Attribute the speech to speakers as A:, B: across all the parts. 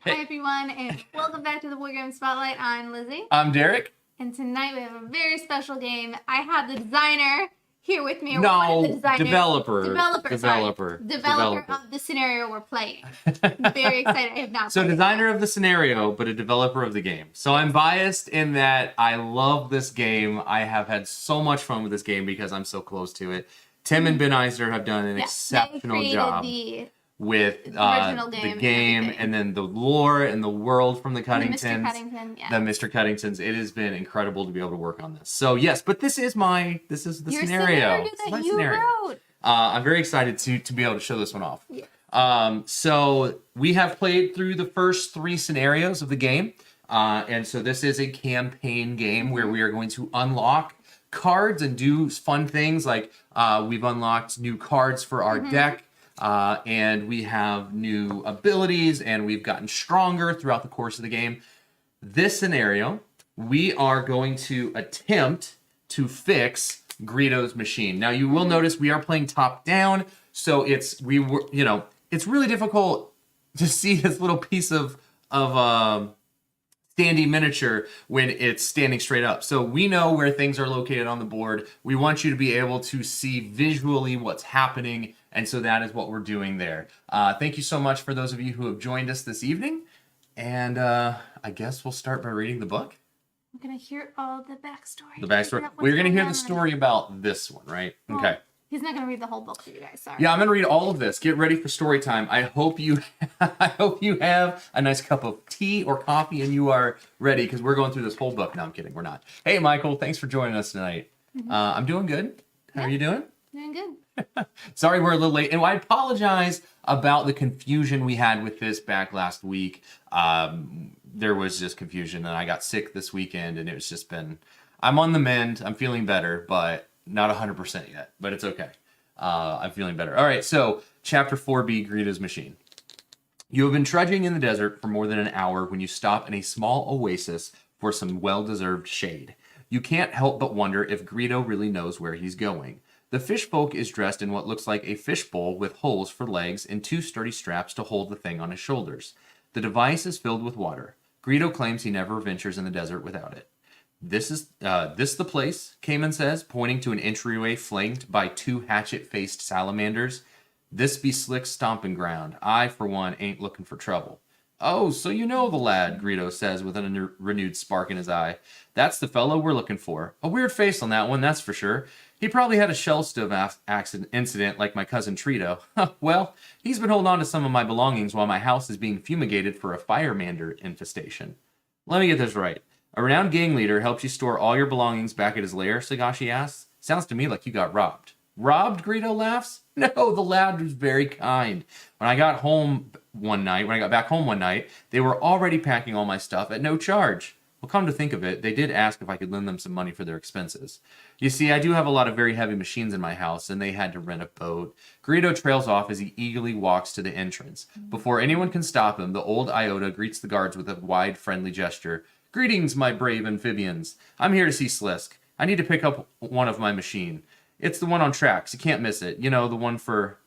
A: Hi everyone, and welcome back to the Board Game Spotlight. I'm Lizzie.
B: I'm Derek.
A: And tonight we have a very special game. I have the designer here with me.
B: Developer
A: Of the scenario we're playing. I'm very excited. I have not
B: So
A: played
B: designer of the scenario, but a developer of the game. So I'm biased in that I love this game. I have had so much fun with this game because I'm so close to it. Tim and Ben Eisner have done an exceptional job with the game and then the lore and the world from the Cuddingtons. The Mr. Cuddingtons. It has been incredible to be able to work on this. So yes, but this is the scenario
A: that you wrote.
B: I'm very excited to be able to show this one off.
A: Yeah.
B: So we have played through the first 3 scenarios of the game. And so this is a campaign game where we are going to unlock cards and do fun things like we've unlocked new cards for our deck. And we have new abilities and we've gotten stronger throughout the course of the game. This scenario, we are going to attempt to fix Greedo's machine. Now you will notice we are playing top down, so it's really difficult to see this little piece of standing miniature when it's standing straight up. So we know where things are located on the board. We want you to be able to see visually what's happening. And so that is what we're doing there. Thank you so much for those of you who have joined us this evening. And I guess we'll start by reading the book.
A: I'm going to hear all the backstory.
B: The backstory. We're going to hear the story about this one, right?
A: Well,
B: okay.
A: He's not going to read the whole book for you guys. Sorry.
B: Yeah, I'm going to read all of this. Get ready for story time. I hope you have a nice cup of tea or coffee and you are ready because we're going through this whole book. No, I'm kidding. We're not. Hey, Michael. Thanks for joining us tonight. I'm doing good. How are you doing?
A: Doing good.
B: Sorry we're a little late. And I apologize about the confusion we had with this back last week. There was just confusion and I got sick this weekend and it's just been... I'm on the mend. I'm feeling better, but not 100% yet. But it's okay. I'm feeling better. All right, so Chapter 4B, Greedo's Machine. You have been trudging in the desert for more than an hour when you stop in a small oasis for some well-deserved shade. You can't help but wonder if Greedo really knows where he's going. The fishfolk is dressed in what looks like a fishbowl with holes for legs and 2 sturdy straps to hold the thing on his shoulders. The device is filled with water. Greedo claims he never ventures in the desert without it. This the place, Cayman says, pointing to an entryway flanked by 2 hatchet-faced salamanders. This be Slick's stomping ground. I, for one, ain't looking for trouble. Oh, so you know the lad, Greedo says with a renewed spark in his eye. That's the fellow we're looking for. A weird face on that one, that's for sure. He probably had a shell stove incident like my cousin Trito. Well, he's been holding on to some of my belongings while my house is being fumigated for a firemander infestation. Let me get this right. A renowned gang leader helps you store all your belongings back at his lair, Sagashi asks. Sounds to me like you got robbed. Robbed? Greedo laughs. No, the lad was very kind. When I got back home one night, they were already packing all my stuff at no charge. Well, come to think of it, they did ask if I could lend them some money for their expenses. You see, I do have a lot of very heavy machines in my house, and they had to rent a boat. Greedo trails off as he eagerly walks to the entrance. Before anyone can stop him, the old Iota greets the guards with a wide, friendly gesture. Greetings, my brave amphibians. I'm here to see Slisk. I need to pick up one of my machine. It's the one on tracks. You can't miss it. You know, the one for...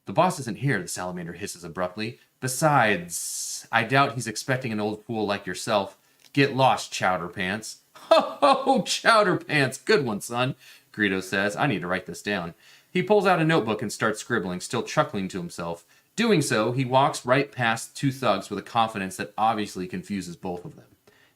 B: The boss isn't here, the salamander hisses abruptly. Besides, I doubt he's expecting an old fool like yourself. Get lost, Chowder Pants. Ho ho, Chowder Pants. Good one, son, Greedo says. I need to write this down. He pulls out a notebook and starts scribbling, still chuckling to himself. Doing so, he walks right past 2 thugs with a confidence that obviously confuses both of them.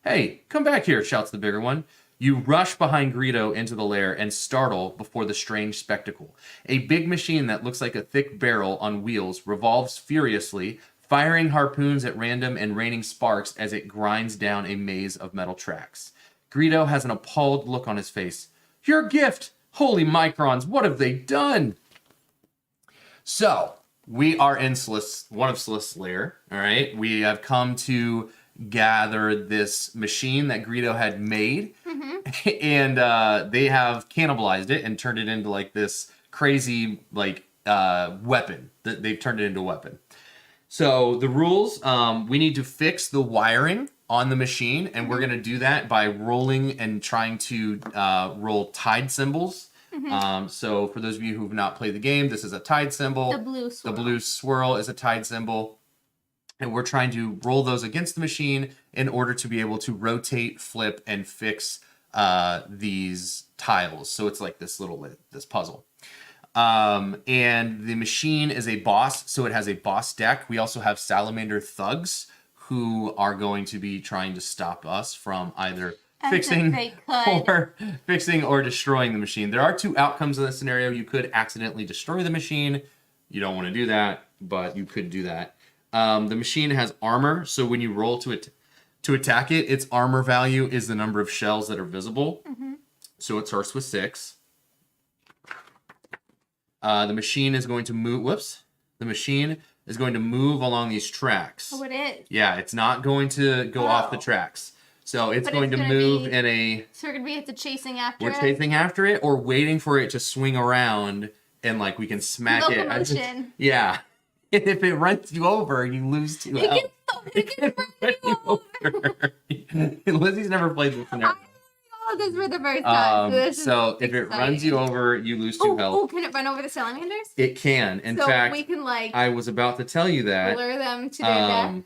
B: Hey, come back here, shouts the bigger one. You rush behind Greedo into the lair and startle before the strange spectacle. A big machine that looks like a thick barrel on wheels revolves furiously, firing harpoons at random and raining sparks as it grinds down a maze of metal tracks. Greedo has an appalled look on his face. Your gift! Holy microns, what have they done? So, we are in one of Slisk's lair, all right? We have come to gather this machine that Greedo had made, and they have cannibalized it and turned it into like this crazy weapon. They've turned it into a weapon. So the rules, we need to fix the wiring on the machine, and we're going to do that by rolling and trying to roll tide symbols. So for those of you who have not played the game, this is a tide symbol.
A: The blue swirl.
B: The blue swirl is a tide symbol. And we're trying to roll those against the machine in order to be able to rotate, flip, and fix these tiles. So it's like this puzzle. And the machine is a boss, so it has a boss deck. We also have salamander thugs who are going to be trying to stop us from either fixing or destroying the machine. There are two outcomes in this scenario. You could accidentally destroy the machine. You don't want to do that, but you could do that. The machine has armor, so when you roll to attack it, its armor value is the number of shells that are visible. So it starts with 6. The machine is going to move. The machine is going to move along these tracks.
A: Oh, it is.
B: Yeah, it's not going to go off the tracks. So it's going to move in a.
A: So we're gonna be chasing after it.
B: We're chasing after it, or waiting for it to swing around, and like we can smack it. Yeah. And if it runs you over, you lose 2 health.
A: It can run you over.
B: Lizzie's never played this scenario.
A: I this for the first time.
B: So if it runs you over, you lose 2 health.
A: Oh, can it run over the salamanders?
B: It can. In fact,
A: we can
B: I was about to tell you that.
A: Lure them to their death.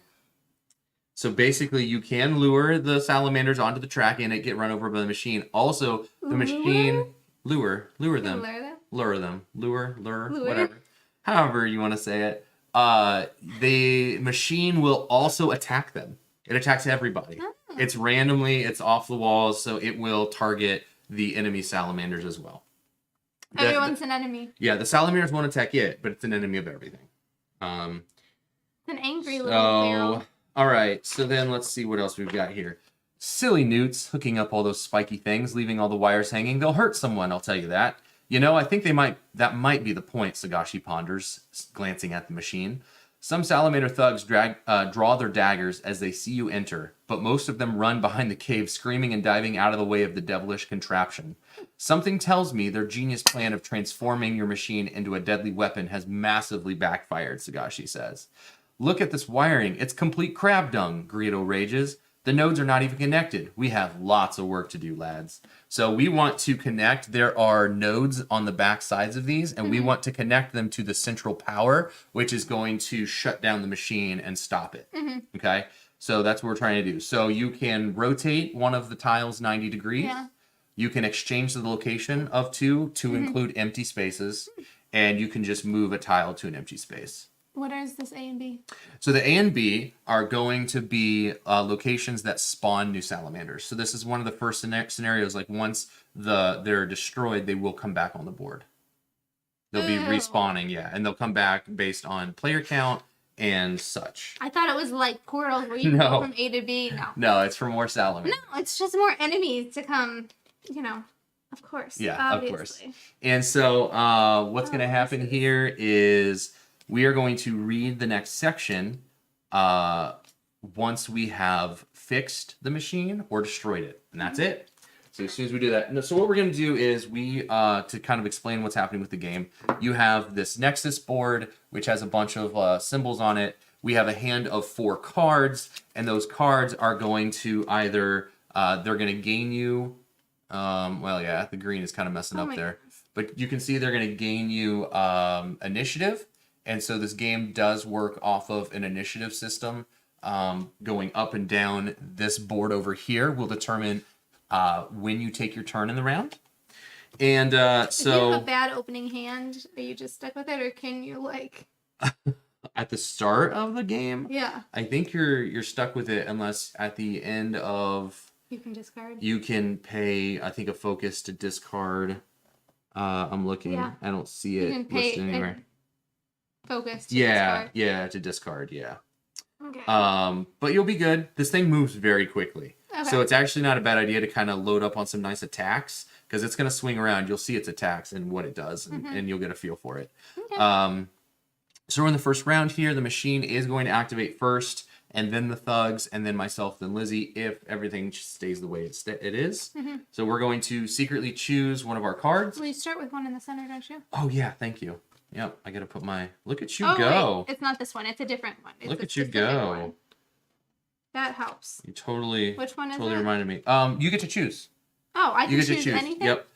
B: So basically, you can lure the salamanders onto the track and it get run over by the machine. Also, the machine lure them, whatever, however you want to say it. The machine will also attack them. It attacks everybody. Oh. It's randomly, it's off the walls, so it will target the enemy salamanders as well.
A: Everyone's an enemy.
B: Yeah, the salamanders won't attack it, but it's an enemy of everything.
A: It's an angry little barrel.
B: All right, so then let's see what else we've got here. Silly newts hooking up all those spiky things, leaving all the wires hanging. They'll hurt someone, I'll tell you that. You know, I think that might be the point, Sagashi ponders, glancing at the machine. Some salamander thugs draw their daggers as they see you enter, but most of them run behind the cave, screaming and diving out of the way of the devilish contraption. Something tells me their genius plan of transforming your machine into a deadly weapon has massively backfired, Sagashi says. Look at this wiring. It's complete crab dung, Greedo rages. The nodes are not even connected. We have lots of work to do, lads. So we want to connect. There are nodes on the back sides of these, and we want to connect them to the central power, which is going to shut down the machine and stop it. Okay? So that's what we're trying to do. So you can rotate one of the tiles 90 degrees. Yeah. You can exchange the location of 2 to include empty spaces, and you can just move a tile to an empty space.
A: What is this A and B?
B: So the A and B are going to be locations that spawn new salamanders. So this is one of the first scenarios. Like once they're destroyed, they will come back on the board. They'll be respawning, yeah, and they'll come back based on player count and such.
A: I thought it was like portals where you go from A to B.
B: No, it's for more salamanders.
A: No, it's just more enemies to come. You know, of course.
B: Yeah,
A: obviously.
B: Of course. And so what's going to happen here is we are going to read the next section once we have fixed the machine or destroyed it. And that's it. So as soon as we do that. So what we're going to do is we, to kind of explain what's happening with the game, you have this Nexus board, which has a bunch of symbols on it. We have a hand of 4 cards, and those cards are going to either, they're going to gain you, well, yeah, the green is kind of messing up there. But you can see they're going to gain you initiative. And so this game does work off of an initiative system. Going up and down this board over here will determine when you take your turn in the round. And
A: if you have a bad opening hand, are you just stuck with it, or can you like
B: at the start of the game?
A: Yeah.
B: I think you're stuck with it unless at the end of
A: you can discard.
B: You can pay, I think, a focus to discard. I'm looking. Yeah. I don't see it listed anywhere.
A: Focus to discard.
B: Yeah, to discard, yeah.
A: Okay.
B: But you'll be good. This thing moves very quickly. Okay. So it's actually not a bad idea to kind of load up on some nice attacks, because it's going to swing around. You'll see its attacks and what it does, and you'll get a feel for it. Okay. So we're in the first round here. The machine is going to activate first, and then the thugs, and then myself, then Lizzie, if everything stays the way it is. So we're going to secretly choose one of our cards.
A: Well, you start with one in the center, don't you?
B: Oh, yeah, thank you. Yep, I gotta put my... Look at you go.
A: Wait. It's not this one. It's a different one. It's
B: Look at you go.
A: One. That helps.
B: You totally...
A: Which one is
B: totally
A: it?
B: reminded me. You get to choose.
A: Oh, I can choose anything?
B: Yep.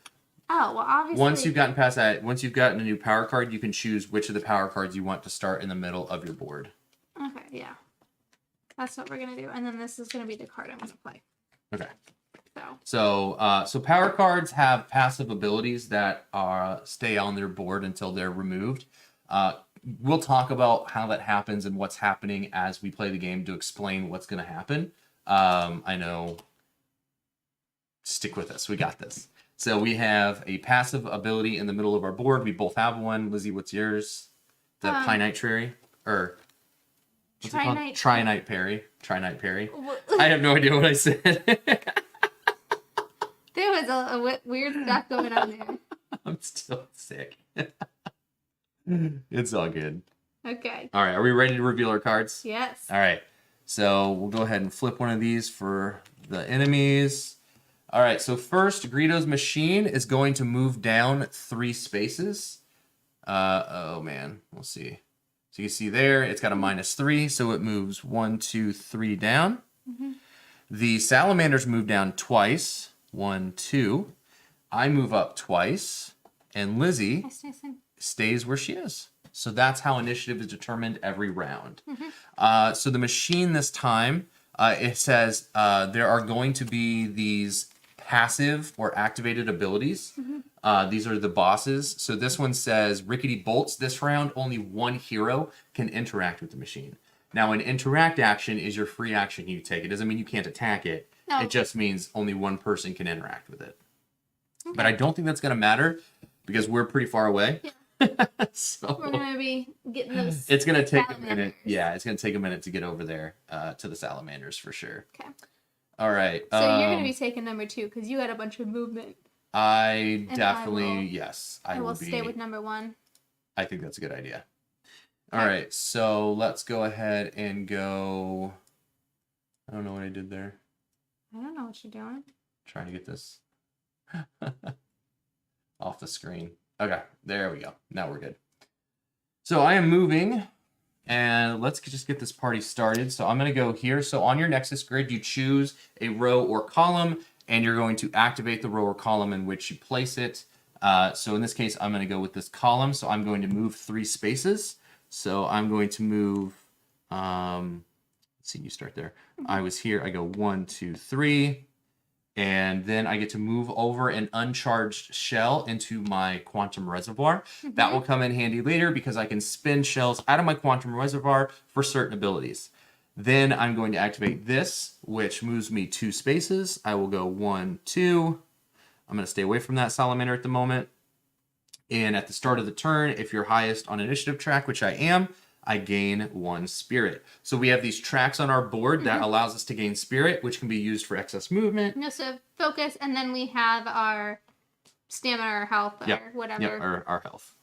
A: Oh, well, obviously...
B: Once you've gotten past that, once you've gotten a new power card, you can choose which of the power cards you want to start in the middle of your board.
A: Okay, yeah. That's what we're gonna do. And then this is gonna be the card I'm gonna play.
B: Okay.
A: So
B: Power cards have passive abilities that stay on their board until they're removed. We'll talk about how that happens and what's happening as we play the game to explain what's going to happen. I know. Stick with us. We got this. So we have a passive ability in the middle of our board. We both have one. Lizzie, what's yours? The Pinitrary? Or what's it called? Trinite Parry. Trinite Parry. I have no idea what I said.
A: There was a weird stuff going on there.
B: I'm still sick. It's all good.
A: Okay.
B: All right. Are we ready to reveal our cards?
A: Yes.
B: All right. So we'll go ahead and flip one of these for the enemies. All right. So first, Greedo's machine is going to move down 3 spaces. Oh, man. We'll see. So you can see there, it's got a -3. So it moves 1, 2, 3 down. Mm-hmm. The salamanders move down twice. 1, 2. I move up twice. And Lizzie stays where she is. So that's how initiative is determined every round. Mm-hmm. So the machine this time, it says there are going to be these passive or activated abilities. Mm-hmm. These are the bosses. So this one says Rickety Bolts. This round, only 1 hero can interact with the machine. Now, an interact action is your free action you take. It doesn't mean you can't attack it. No. It just means only 1 person can interact with it. Okay. But I don't think that's going to matter because we're pretty far away. Yeah. So
A: we're going to be getting those.
B: It's going to take a minute. Yeah, it's going to take a minute to get over there to the salamanders for sure.
A: Okay.
B: All right.
A: So you're going to be taking number 2 because you had a bunch of movement.
B: I definitely, yes.
A: I will stay with number 1.
B: I think that's a good idea. Okay. All right. So let's go ahead and go. I don't know what I did there.
A: I don't know what you're doing.
B: Trying to get this off the screen. Okay, there we go. Now we're good. So I am moving, and let's just get this party started. So I'm going to go here. So on your Nexus grid, you choose a row or column, and you're going to activate the row or column in which you place it. So in this case, I'm going to go with this column. So I'm going to move 3 spaces. So I'm going to move, let's see, you start there. I was here. I go 1, 2, 3. And then I get to move over an uncharged shell into my quantum reservoir. Mm-hmm. That will come in handy later because I can spin shells out of my quantum reservoir for certain abilities. Then I'm going to activate this, which moves me 2 spaces. I will go 1, 2. I'm going to stay away from that salamander at the moment. And at the start of the turn, if you're highest on initiative track, which I am, I gain 1 spirit. So we have these tracks on our board that allows us to gain spirit, which can be used for excess movement.
A: No, so focus, and then we have our stamina or health or whatever.
B: Yep, our health.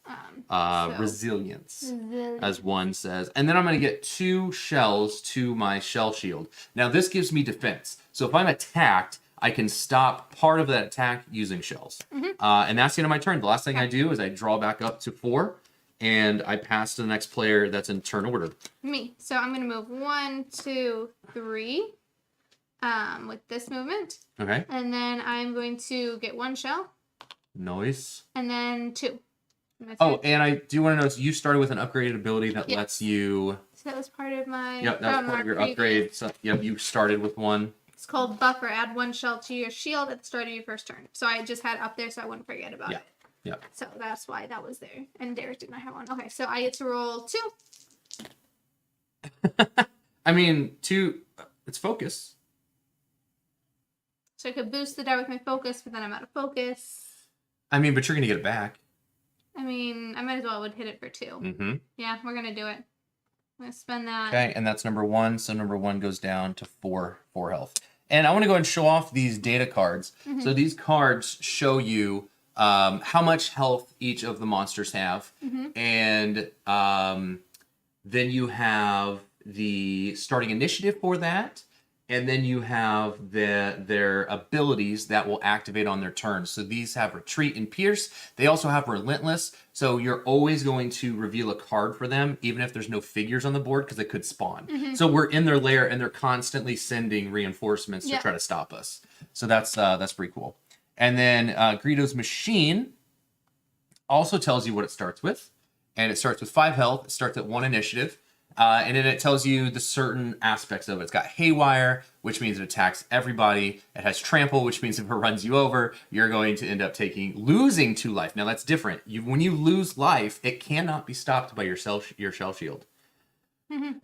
B: Resilience, as one says. And then I'm going to get 2 shells to my shell shield. Now this gives me defense. So if I'm attacked, I can stop part of that attack using shells. Mm-hmm. And that's the end of my turn. The last thing I do is I draw back up to 4. And I pass to the next player that's in turn order.
A: Me. So I'm going to move 1, 2, 3 with this movement.
B: Okay.
A: And then I'm going to get 1 shell.
B: Nice.
A: And then 2.
B: Oh, and I do want to notice you started with an upgraded ability that lets you...
A: So that was part of my...
B: Yep, that was part of your upgrade. So, yep, you started with 1.
A: It's called Buffer. Add 1 shell to your shield at the start of your first turn. So I just had it up there so I wouldn't forget about it.
B: Yeah.
A: So that's why that was there. And Derek did not have 1. Okay, so I get to roll 2.
B: I mean, 2, it's focus.
A: So I could boost the die with my focus, but then I'm out of focus.
B: I mean, but you're going to get it back.
A: I mean, I might as well would hit it for 2.
B: Mm-hmm.
A: Yeah, we're going to do it. I'm going to spend that.
B: Okay, and that's number 1. So number 1 goes down to 4 health. And I want to go ahead and show off these data cards. Mm-hmm. So these cards show you how much health each of the monsters have. Mm-hmm. And then you have the starting initiative for that. And then you have their abilities that will activate on their turn. So these have Retreat and Pierce. They also have Relentless. So you're always going to reveal a card for them, even if there's no figures on the board, because it could spawn. Mm-hmm. So we're in their lair, and they're constantly sending reinforcements to try to stop us. So that's pretty cool. And then Greedo's machine also tells you what it starts with. And it starts with 5 health. It starts at 1 initiative. And then it tells you the certain aspects of it. It's got haywire, which means it attacks everybody. It has trample, which means if it runs you over, you're going to end up losing 2 life. Now that's different. When you lose life, it cannot be stopped by your shell shield.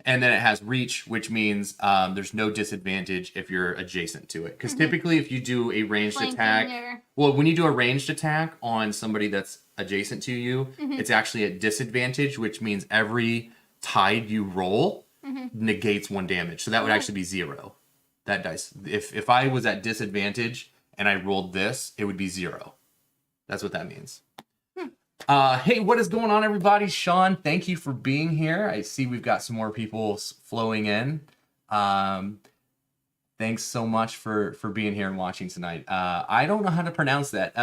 B: And then it has reach, which means there's no disadvantage if you're adjacent to it. Because typically if you do a ranged
A: Flanking
B: attack, well, when you do a ranged attack on somebody that's adjacent to you, it's actually at disadvantage, which means every tide you roll negates 1 damage. So that would actually be 0. That dice. If I was at disadvantage and I rolled this, it would be 0. That's what that means. Hey, what is going on, everybody? Sean, thank you for being here. I see we've got some more people flowing in. Thanks so much for being here and watching tonight. I don't know how to pronounce that.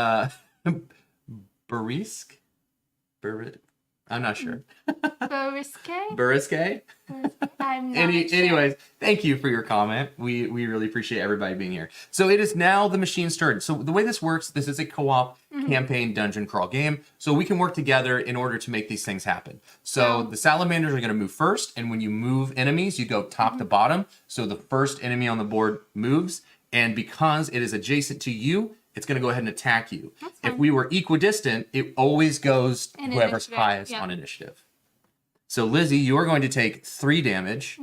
B: Barisk? I'm not sure. Bariske?
A: I'm not sure.
B: Anyways, thank you for your comment. We really appreciate everybody being here. So it is now the machine's turn. So the way this works, this is a co-op campaign dungeon crawl game. So we can work together in order to make these things happen. So the salamanders are going to move first. And when you move enemies, you go top to bottom. So the first enemy on the board moves. And because it is adjacent to you, it's going to go ahead and attack you. If we were equidistant, it always goes to whoever's highest on initiative. So Lizzie, you are going to take 3 damage.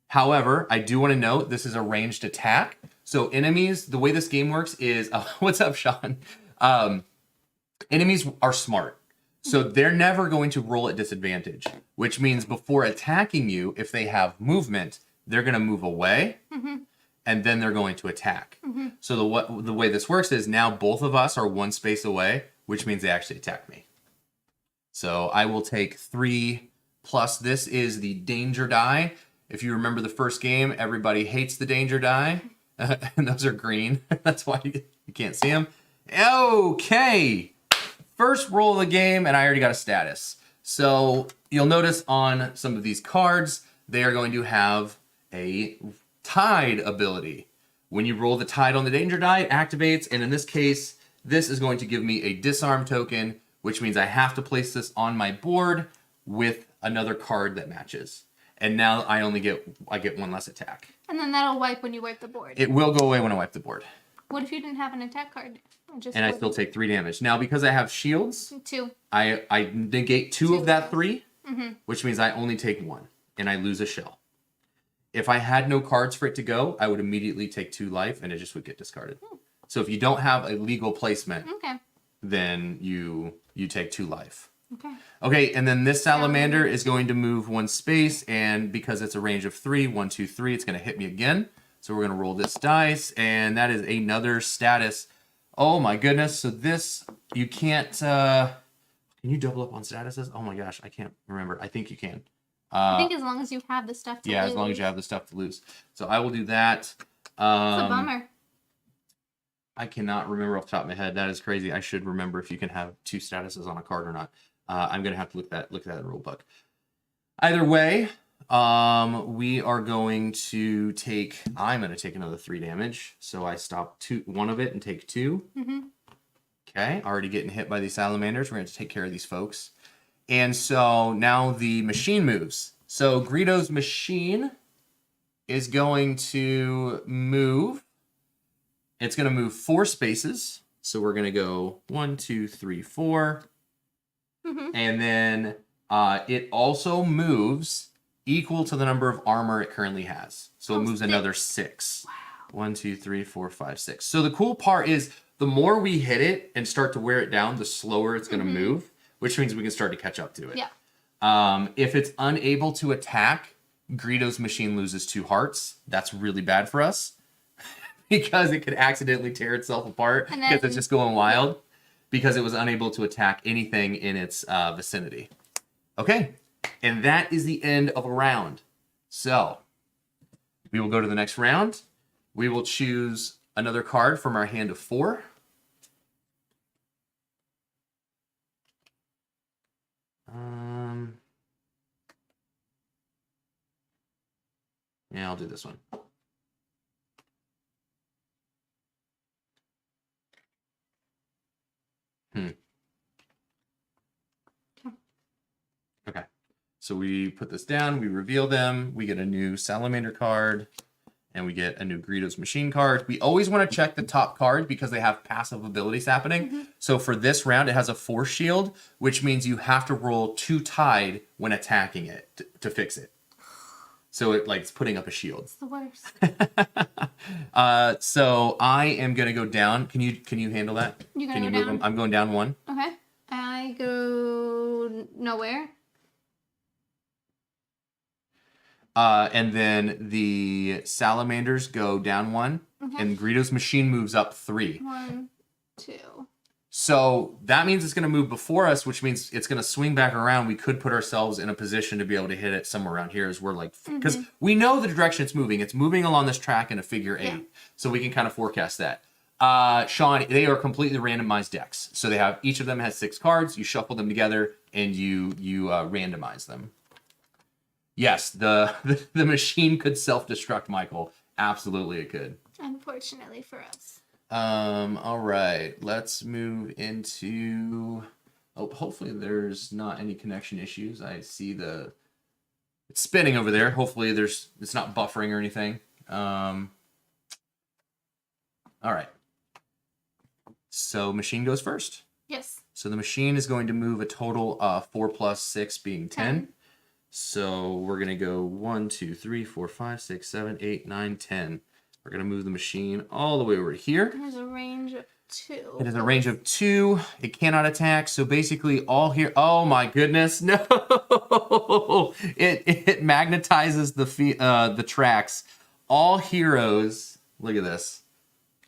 B: However, I do want to note this is a ranged attack. So enemies, the way this game works is, what's up, Sean? Enemies are smart. So they're never going to roll at disadvantage, which means before attacking you, if they have movement, they're going to move away. And then they're going to attack. So the way this works is now both of us are 1 space away, which means they actually attack me. So I will take 3 plus this is the danger die. If you remember the first game, everybody hates the danger die. And those are green. That's why you can't see them. Okay. First roll of the game, and I already got a status. So you'll notice on some of these cards, they are going to have a tide ability. When you roll the tide on the danger die, it activates, and in this case, this is going to give me a disarm token, which means I have to place this on my board with another card that matches. And now I get 1 less attack.
A: And then that'll wipe when you wipe the board.
B: It will go away when I wipe the board.
A: What if you didn't have an attack card?
B: And I still take 3 damage. Now, because I have shields,
A: 2.
B: I negate 2 of that 3, which means I only take 1, and I lose a shell. If I had no cards for it to go, I would immediately take 2 life, and it just would get discarded. So if you don't have a legal placement, then you take 2 life. Okay, and then this salamander is going to move 1 space, and because it's a range of 3, 1, 2, 3, it's going to hit me again. So we're going to roll this dice, and that is another status. Oh my goodness! So this you can't. Can you double up on statuses? Oh my gosh, I can't remember. I think you can.
A: I think as long as you have the stuff to lose.
B: Yeah, as long as you have the stuff to lose. So I will do that.
A: It's a bummer.
B: I cannot remember off the top of my head. That is crazy. I should remember if you can have 2 statuses on a card or not. I'm going to have to look at that in the rule book. Either way, we are going to take... I'm going to take another 3 damage. So I stop 1 of it and take 2. Okay, already getting hit by these salamanders. We're going to take care of these folks. And so now the machine moves. So Greedo's machine is going to move. It's going to move 4 spaces. So we're going to go 1, 2, 3, 4. And then it also moves equal to the number of armor it currently has. So it moves 6. Another 6. Wow. 1, 2, 3, 4, 5, 6. So the cool part is the more we hit it and start to wear it down, the slower it's going to move, which means we can start to catch up to it. Yeah. If it's unable to attack, Greedo's machine loses 2 hearts. That's really bad for us because it could accidentally tear itself apart because it's just going wild because it was unable to attack anything in its vicinity. Okay, and that is the end of a round. So we will go to the next round. We will choose another card from our hand of 4. Yeah, I'll do this one. Okay. So we put this down, we reveal them, we get a new Salamander card, and we get a new Greedo's Machine card. We always want to check the top card because they have passive abilities happening. So for this round, it has a Force Shield, which means you have to roll 2 Tide when attacking it to fix it. So it's putting up a shield.
A: It's the worst.
B: So I am gonna go down. Can you handle that?
A: You
B: Can you
A: go
B: move
A: down?
B: them? I'm going down 1.
A: Okay. I go nowhere.
B: And then the Salamanders go down 1, and Greedo's Machine moves up 3.
A: 1, 2.
B: So that means it's going to move before us, which means it's going to swing back around. We could put ourselves in a position to be able to hit it somewhere around here as we're because we know the direction it's moving. It's moving along this track in a figure 8.
A: Yeah.
B: So we can kind of forecast that. Sean, they are completely randomized decks. So they have, each of them has 6 cards. You shuffle them together and you randomize them. Yes, the machine could self-destruct, Michael. Absolutely it could.
A: Unfortunately for us.
B: All right, let's move into, hopefully there's not any connection issues. I see it's spinning over there. Hopefully it's not buffering or anything. All right. So machine goes first.
A: Yes.
B: So the machine is going to move a total of 4 plus 6 being 10. So we're going to go 1, 2, 3, 4, 5, 6, 7, 8, 9, 10. We're going to move the machine all the way over here.
A: There's a range of 2.
B: It has a range of 2. It cannot attack. So basically all here. Oh my goodness. No. It magnetizes the tracks. All heroes. Look at this.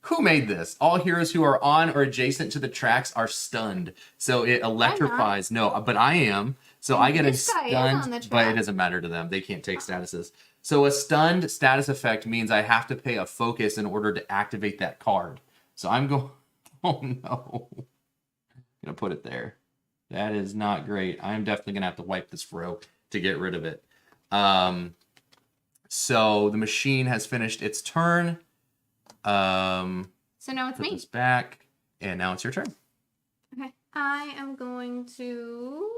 B: Who made this? All heroes who are on or adjacent to the tracks are stunned. So it electrifies. No, but I am. So I get a stunned, but it doesn't matter to them. They can't take statuses. So a stunned status effect means I have to pay a focus in order to activate that card. So I'm going, oh no. I'm going to put it there. That is not great. I'm definitely going to have to wipe this row to get rid of it. So the machine has finished its turn.
A: So now it's
B: put
A: me.
B: this back, and now it's your turn.
A: Okay. I am going to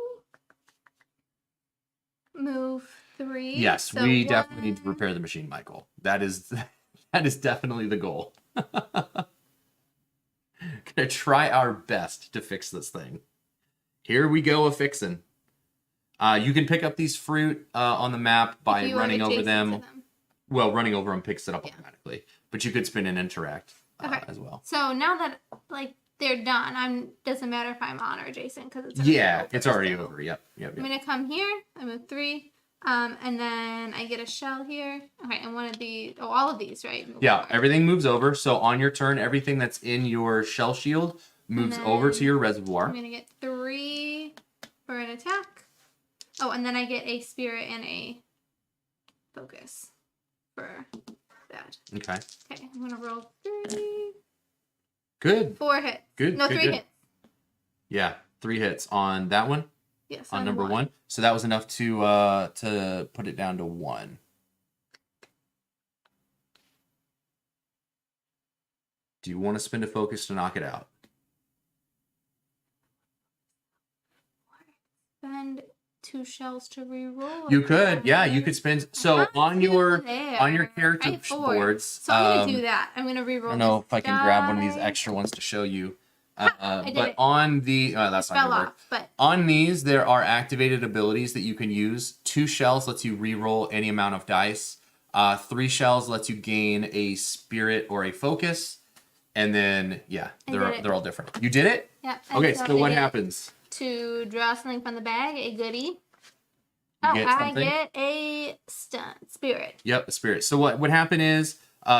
A: move 3.
B: Yes,
A: so
B: we definitely need to repair the machine, Michael. That is definitely the goal. Gonna try our best to fix this thing. Here we go, a fixin'. You can pick up these fruit on the map by running over them. Well, running over them picks it up automatically, but you could spin and interact as well.
A: So now that they're done, doesn't matter if I'm on or adjacent because it's
B: it's already over. Yep.
A: I'm gonna come here. I move 3, and then I get a shell here. Okay, and one of these. Oh, all of these, right?
B: Yeah, everything moves over. So on your turn, everything that's in your shell shield moves over to your reservoir.
A: I'm gonna get 3 for an attack. Oh, and then I get a spirit and a focus for that.
B: Okay.
A: Okay, I'm gonna roll 3.
B: Good.
A: 4 hits.
B: Good.
A: No,
B: good,
A: 3
B: good.
A: hits.
B: Yeah, 3 hits on that one.
A: Yes.
B: On number 1. So that was enough to put it down to 1. Do you want to spend a focus to knock it out?
A: Spend 2 shells to reroll.
B: You could, yeah. You could spend. So on your character boards.
A: So I'm gonna do that. I'm gonna reroll.
B: I don't know if I can grab one of these extra ones to show you. But on the that's not gonna work.
A: But
B: on these, there are activated abilities that you can use. 2 shells lets you reroll any amount of dice. 3 shells lets you gain a spirit or a focus. And then they're all different. You did it?
A: Yeah.
B: Okay, so what happens?
A: To draw something from the bag, a goodie.
B: I
A: get a spirit.
B: Yep, a spirit. So what happened is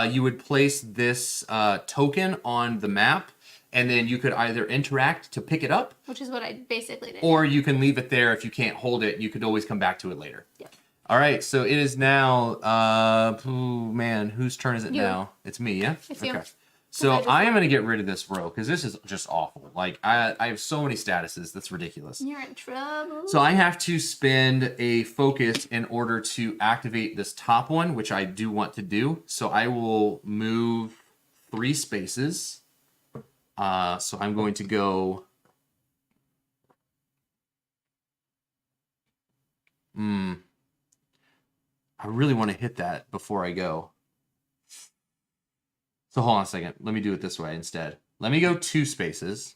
B: you would place this token on the map, and then you could either interact to pick it up,
A: which is what I basically did.
B: Or you can leave it there. If you can't hold it, you could always come back to it later.
A: Yep.
B: All right, so it is now, whose turn is it now? It's me, yeah?
A: It's you.
B: Okay. So I am going to get rid of this row because this is just awful. Like, I have so many statuses. That's ridiculous.
A: You're in trouble.
B: So I have to spend a focus in order to activate this top one, which I do want to do. So I will move 3 spaces. So I'm going to go... I really want to hit that before I go. So hold on a second. Let me do it this way instead. Let me go 2 spaces.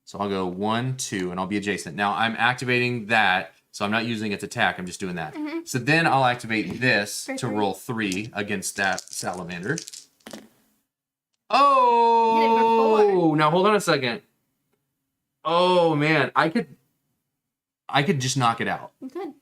B: So I'll go 1, 2, and I'll be adjacent. Now I'm activating that, so I'm not using its attack. I'm just doing that. So then I'll activate this to roll 3 against that salamander. Oh! Now hold on a second. Oh man, I could just knock it out.
A: Good.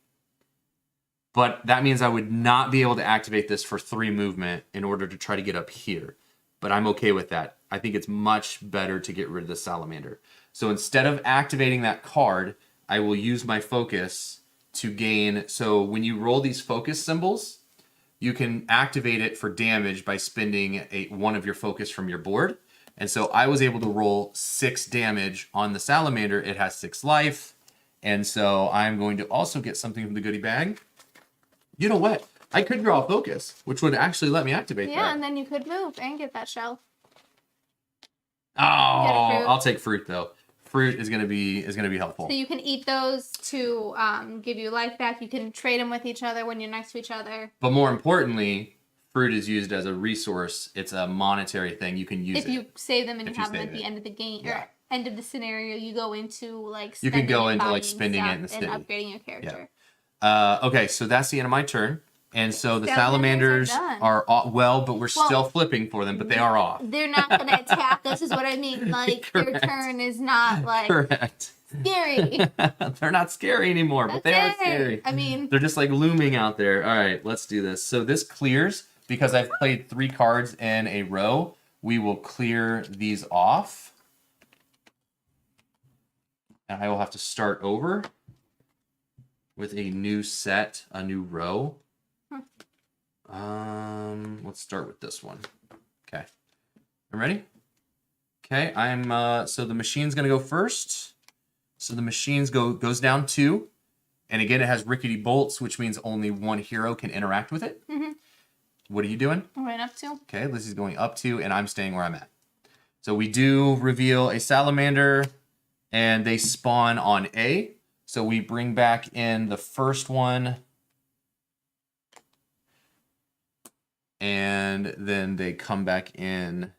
B: But that means I would not be able to activate this for 3 movement in order to try to get up here. But I'm okay with that. I think it's much better to get rid of the salamander. So instead of activating that card, I will use my focus to gain. So when you roll these focus symbols, you can activate it for damage by spending 1 of your focus from your board. And so I was able to roll 6 damage on the salamander. It has 6 life. And so I'm going to also get something from the goodie bag. You know what? I could draw a focus, which would actually let me activate that.
A: Yeah, and then you could move and get that shell.
B: Oh, I'll take fruit though. Fruit is gonna be helpful.
A: So you can eat those to give you life back. You can trade them with each other when you're next to each other.
B: But more importantly, fruit is used as a resource. It's a monetary thing. You can use it.
A: If you save them and you have them at the end of the game or end of the scenario, you go into like
B: you can go into like
A: buying
B: spending it in the
A: stuff
B: city
A: and upgrading your character.
B: Yeah. Okay, so that's the end of my turn. And so the salamanders are off, but we're still flipping for them, but they are off.
A: They're not going to attack us is what I mean. Like, their turn is not, like, scary.
B: They're not scary anymore, but they are scary.
A: I mean...
B: They're just, like, looming out there. All right, let's do this. So this clears, because I've played 3 cards in a row. We will clear these off. And I will have to start over with a new set, a new row. Let's start with this one. Okay. I'm ready? Okay, so the machine's gonna go first. So the machine's goes down 2. And again, it has rickety bolts, which means only 1 hero can interact with it. What are you doing?
A: I'm going up 2.
B: Okay, Lizzie's going up 2, and I'm staying where I'm at. So we do reveal a salamander, and they spawn on A. So we bring back in the first one. And then they come back in.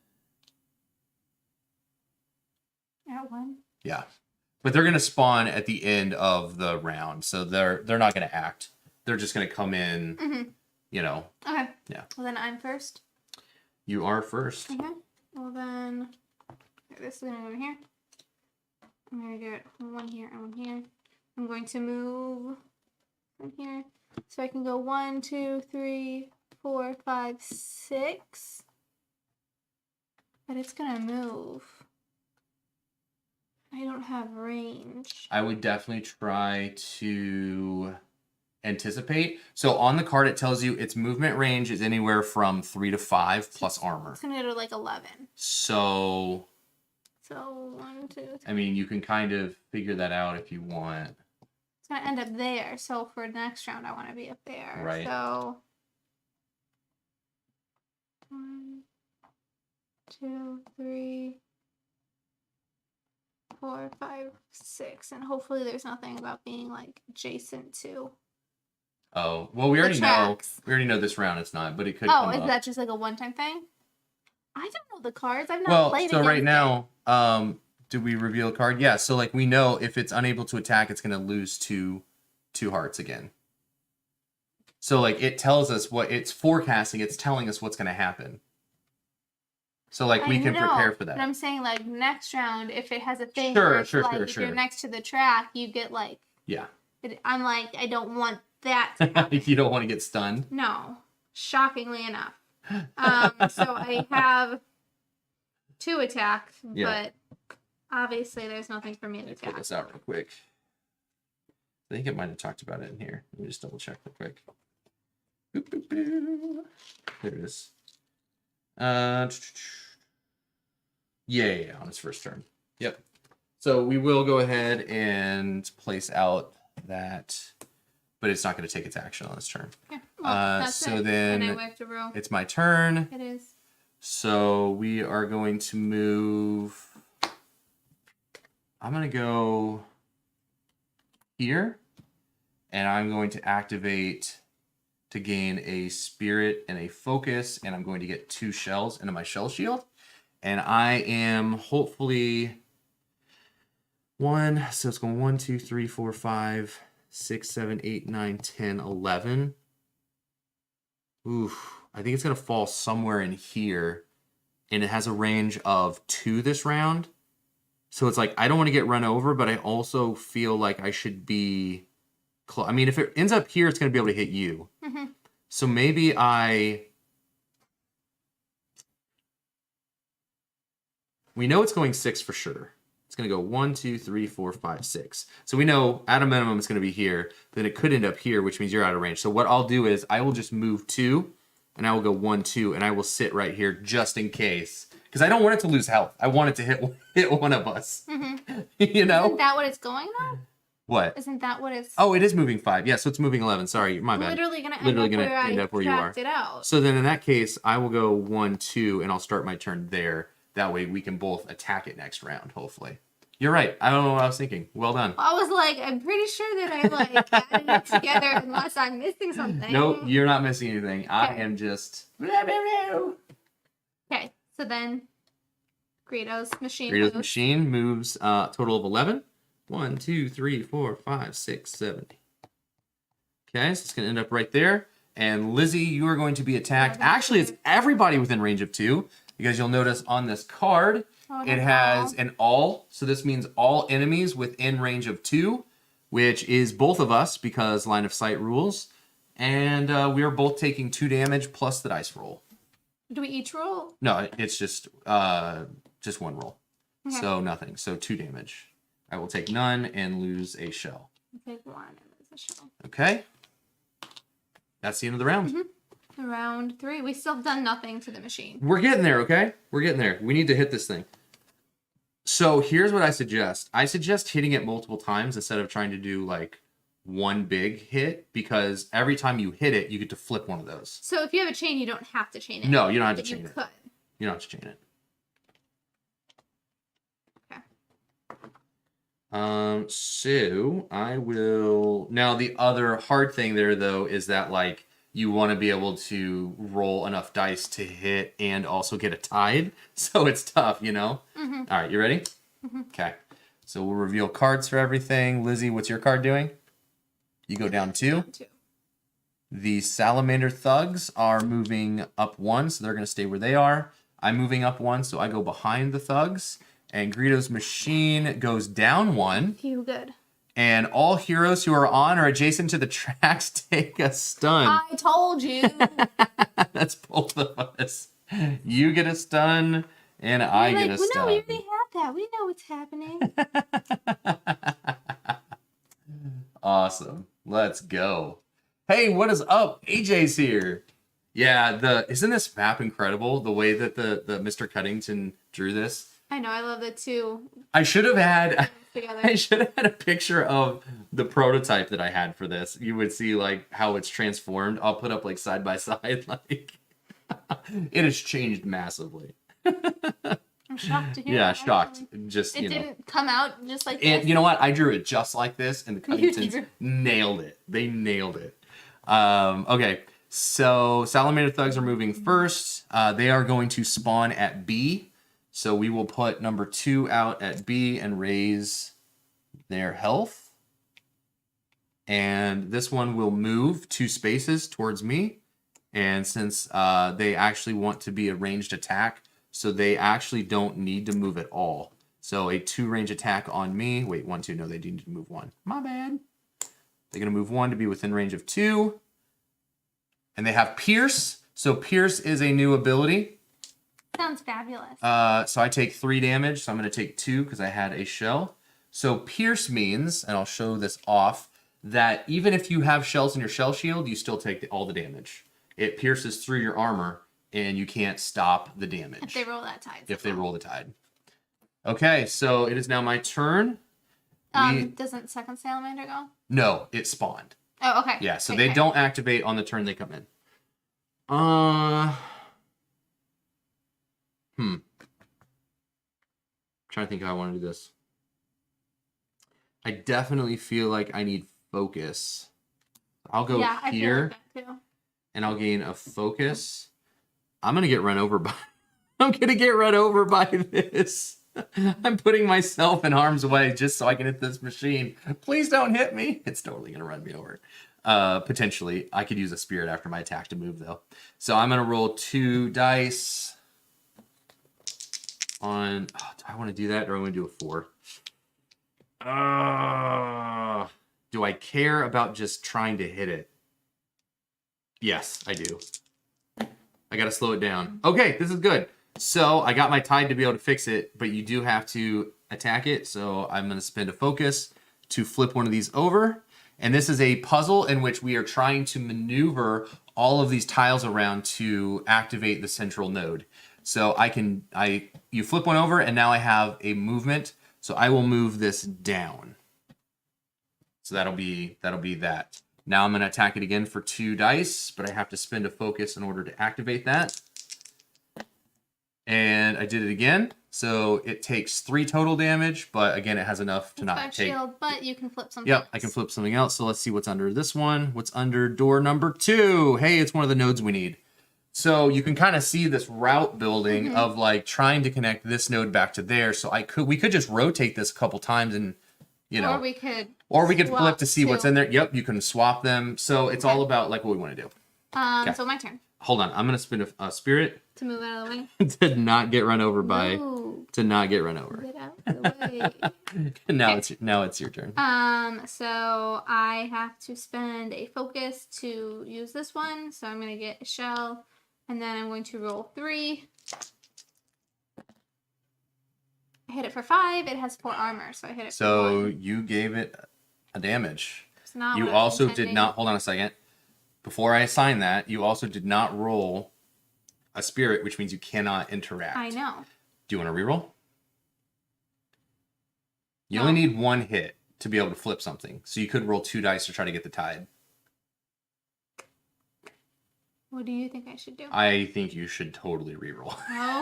A: At 1?
B: Yeah. But they're going to spawn at the end of the round. So they're not going to act. They're just going to come in, you know.
A: Okay.
B: Yeah.
A: Well, then I'm first.
B: You are first.
A: Okay. Well, then this is going to go here. I'm going to get 1 here and 1 here. I'm going to move from here. So I can go 1, 2, 3, 4, 5, 6. But it's gonna move. I don't have range.
B: I would definitely try to anticipate. So on the card, it tells you its movement range is anywhere from 3 to 5 plus armor.
A: It's gonna go to like 11.
B: So
A: 1, 2, 3.
B: I mean, you can kind of figure that out if you want.
A: It's gonna end up there. So for next round, I want to be up there.
B: Right.
A: So 1, 2, 3, 4, 5, 6, and hopefully there's nothing about being like adjacent to.
B: Oh well, we already know. We already know this round it's not, but it could.
A: Oh, is that just like a one-time thing? I don't know the cards. I've not played.
B: Well, so right now, do we reveal a card? Yeah. So like we know if it's unable to attack, it's gonna lose 2 hearts again. So like it tells us what it's forecasting. It's telling us what's gonna happen. So like we can prepare for that.
A: But I'm saying like next round, if it has a thing,
B: sure.
A: If you're next to the track, you get like.
B: Yeah.
A: I'm like, I don't want that to happen.
B: You don't want to get stunned.
A: No, shockingly enough. So I have 2 attacks, but obviously there's nothing for me to attack.
B: Pull this out real quick. I think it might have talked about it in here. Let me just double check real quick. Boop, boop, boop. There it is. Yeah, on its first turn. Yep. So we will go ahead and place out that, but it's not going to take its action on its turn.
A: Yeah. Well, that's
B: so
A: it.
B: then
A: And I have to roll.
B: It's my turn.
A: It is.
B: So we are going to move. I'm going to go here. and I'm going to activate to gain a spirit and a focus, and I'm going to get 2 shells into my shell shield. And I am hopefully so it's going 1, 2, 3, 4, 5, 6, 7, 8, 9, 10, 11. Oof, I think it's going to fall somewhere in here, and it has a range of 2 this round. So it's like, I don't want to get run over, but I also feel like I should be close. I mean, if it ends up here, it's going to be able to hit you.
A: Mm-hmm.
B: So maybe we know it's going 6 for sure. It's going to go 1, 2, 3, 4, 5, 6. So we know at a minimum it's going to be here. Then it could end up here, which means you're out of range. So what I'll do is I will just move 2, and I will go 1, 2, and I will sit right here just in case. Because I don't want it to lose health. I want it to hit one of us.
A: Mm-hmm.
B: You know?
A: Isn't that what it's going though?
B: What?
A: Isn't that what it's...
B: Oh, it is moving 5. Yeah, so it's moving 11. Sorry, my bad.
A: Literally going to end up where
B: you are.
A: It out.
B: So then in that case, I will go 1, 2, and I'll start my turn there. That way we can both attack it next round, hopefully. You're right. I don't know what I was thinking. Well done.
A: I was like, I'm pretty sure that I added it together unless I'm missing something.
B: Nope, you're not missing anything. Okay. I am just...
A: Okay, so then Greedo's machine
B: moves total of 11. 1, 2, 3, 4, 5, 6, 7. Okay, so it's going to end up right there. And Lizzie, you are going to be attacked. Actually, it's everybody within range of 2, because you'll notice on this card, it has an all. So this means all enemies within range of 2, which is both of us because line of sight rules. And we are both taking 2 damage plus the dice roll.
A: Do we each roll?
B: No, it's just 1 roll. Okay. So nothing. So 2 damage. I will take none and lose a shell.
A: Take 1 and lose a shell.
B: Okay. That's the end of the round.
A: Mm-hmm. Round 3. We still have done nothing to the machine.
B: We're getting there, okay? We're getting there. We need to hit this thing. So here's what I suggest. I suggest hitting it multiple times instead of trying to do like one big hit, because every time you hit it, you get to flip one of those.
A: So if you have a chain, you don't have to chain it.
B: No, you don't have to chain it.
A: You could.
B: You don't have to chain it. So I will... Now, the other hard thing there, though, is that, like, you want to be able to roll enough dice to hit and also get a tide. So it's tough, you know? Mm-hmm. All right, you ready? Mm-hmm. Okay. So we'll reveal cards for everything. Lizzie, what's your card doing? You go down 2.
A: Down 2.
B: The Salamander Thugs are moving up 1, so they're going to stay where they are. I'm moving up 1, so I go behind the Thugs. And Greedo's machine goes down 1.
A: Phew, good.
B: And all heroes who are on or adjacent to the tracks take a stun.
A: I told you.
B: That's both of us. You get a stun, and I get a stun.
A: No, we already have that. We know what's happening.
B: Awesome. Let's go. Hey, what is up? AJ's here. Yeah, isn't this map incredible? The way that the Mr. Cuddington drew this.
A: I know, I love it too.
B: I should have had a picture of the prototype that I had for this. You would see like how it's transformed. I'll put up like side by side. Like it has changed massively.
A: I'm shocked to hear.
B: Yeah,
A: that,
B: shocked.
A: actually.
B: Just
A: it didn't come out just like this.
B: And you know what? I drew it just like this, and the Cuddingtons nailed it. They nailed it. Okay, so Salamander Thugs are moving first. They are going to spawn at B. So we will put number 2 out at B and raise their health. And this one will move 2 spaces towards me. And since they actually want to be a ranged attack, so they actually don't need to move at all. So a 2 range attack on me. Wait, 1, 2. No, they need to move 1. My bad. They're going to move 1 to be within range of 2. And they have Pierce. So Pierce is a new ability.
A: Sounds fabulous.
B: So I take 3 damage, so I'm going to take 2 because I had a shell. So Pierce means, and I'll show this off, that even if you have shells in your shell shield, you still take all the damage. It pierces through your armor, and you can't stop the damage.
A: If they roll that tide.
B: If they roll the tide. Okay, so it is now my turn.
A: Doesn't second salamander go?
B: No, it spawned.
A: Oh, okay.
B: Yeah, so
A: okay,
B: they don't activate on the turn they come in. Trying to think how I want to do this. I definitely feel like I need focus. I'll go
A: yeah,
B: here,
A: I feel like that too.
B: and I'll gain a focus. I'm gonna get run over by. I'm gonna get run over by this. I'm putting myself in harm's way just so I can hit this machine. Please don't hit me. It's totally gonna run me over. Potentially, I could use a spirit after my attack to move though. So I'm gonna roll 2 dice. On, oh, do I want to do that or do I want to do a 4? Do I care about just trying to hit it? Yes, I do. I gotta slow it down. Okay, this is good. So I got my tide to be able to fix it, but you do have to attack it. So I'm gonna spend a focus to flip one of these over. And this is a puzzle in which we are trying to maneuver all of these tiles around to activate the central node. So you flip one over and now I have a movement. So I will move this down. So that'll be that. Now I'm going to attack it again for 2 dice, but I have to spend a focus in order to activate that. And I did it again. So it takes 3 total damage, but again, it has enough to not take.
A: Shield, but you can flip something.
B: Yep,
A: else.
B: I can flip something else. So let's see what's under this one. What's under door number 2? Hey, it's one of the nodes we need. So you can kind of see this route building of like trying to connect this node back to there. So we could just rotate this a couple times and, you know,
A: or we could
B: flip to see what's in there. Yep, you can swap them. So it's all about like what we want to do.
A: So my turn.
B: Hold on, I'm gonna spin a spirit
A: To move out of the way.
B: to not get run over by.
A: Ooh.
B: To not get run over.
A: Get out of the way.
B: Now it's your turn.
A: So I have to spend a focus to use this one. So I'm gonna get a shell, and then I'm going to roll 3. I hit it for 5. It has 4 armor, so I hit it.
B: So
A: for 1.
B: you gave it a damage.
A: It's not
B: You
A: what I was
B: also did
A: intending.
B: not. Hold on a second. Before I assign that, you also did not roll a spirit, which means you cannot interact.
A: I know.
B: Do you want to reroll? You
A: No.
B: only need 1 hit to be able to flip something. So you could roll 2 dice to try to get the tide.
A: What do you think I should do?
B: I think you should totally reroll.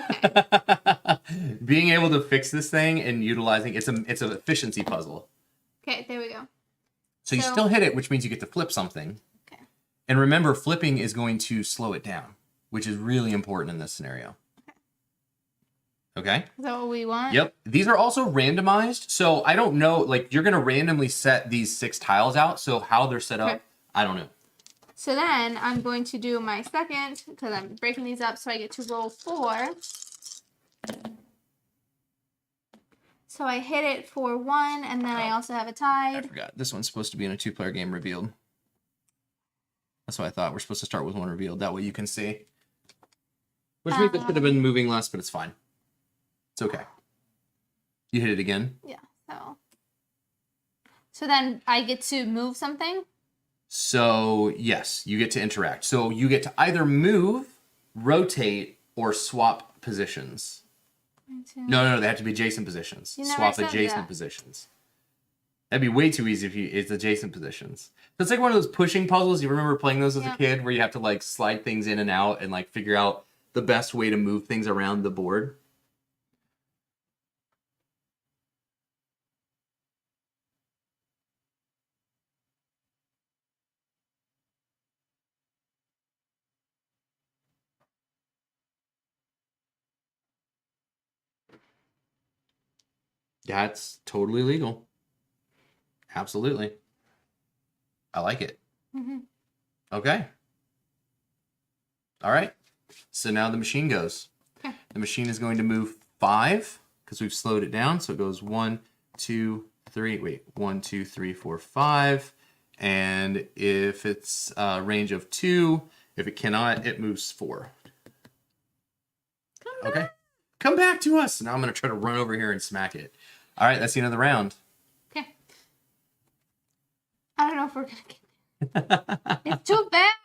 A: Okay.
B: Being able to fix this thing and utilizing it's an efficiency puzzle.
A: Okay, there we go.
B: So you
A: So-
B: still hit it, which means you get to flip something.
A: Okay.
B: And remember, flipping is going to slow it down, which is really important in this scenario. Okay?
A: Is that what we want?
B: Yep. These are also randomized. So I don't know, like you're going to randomly set these 6 tiles out. So how they're set up,
A: Okay.
B: I don't know.
A: So then I'm going to do my second, because I'm breaking these up, so I get to roll 4. So I hit it for 1, and then I also have a
B: I
A: tide.
B: forgot. This one's supposed to be in a 2-player game revealed. That's what I thought. We're supposed to start with 1 revealed. That way you can see. Which means it should have been moving less, but it's fine. It's okay. You hit it again.
A: Yeah, so then I get to move something.
B: So, yes, you get to interact. So you get to either move, rotate, or swap positions. No, they have to be adjacent positions.
A: You never
B: Swap
A: said
B: adjacent
A: that.
B: positions. That'd be way too easy if it's adjacent positions. So it's like one of those pushing puzzles. You remember playing those as a kid where you have to like slide things in and out and like figure out the best way to move things around the board. That's totally legal. Absolutely. I like it.
A: Mm-hmm.
B: Okay. All right. So now the machine goes.
A: Okay.
B: The machine is going to move 5 because we've slowed it down. So it goes 1, 2, 3. Wait, 1, 2, 3, 4, 5. And if it's a range of 2, if it cannot, it moves 4. Okay. Come back to us. Now I'm going to try to run over here and smack it. All right, that's the end of the round.
A: Okay. I don't know if we're gonna get it's too fast.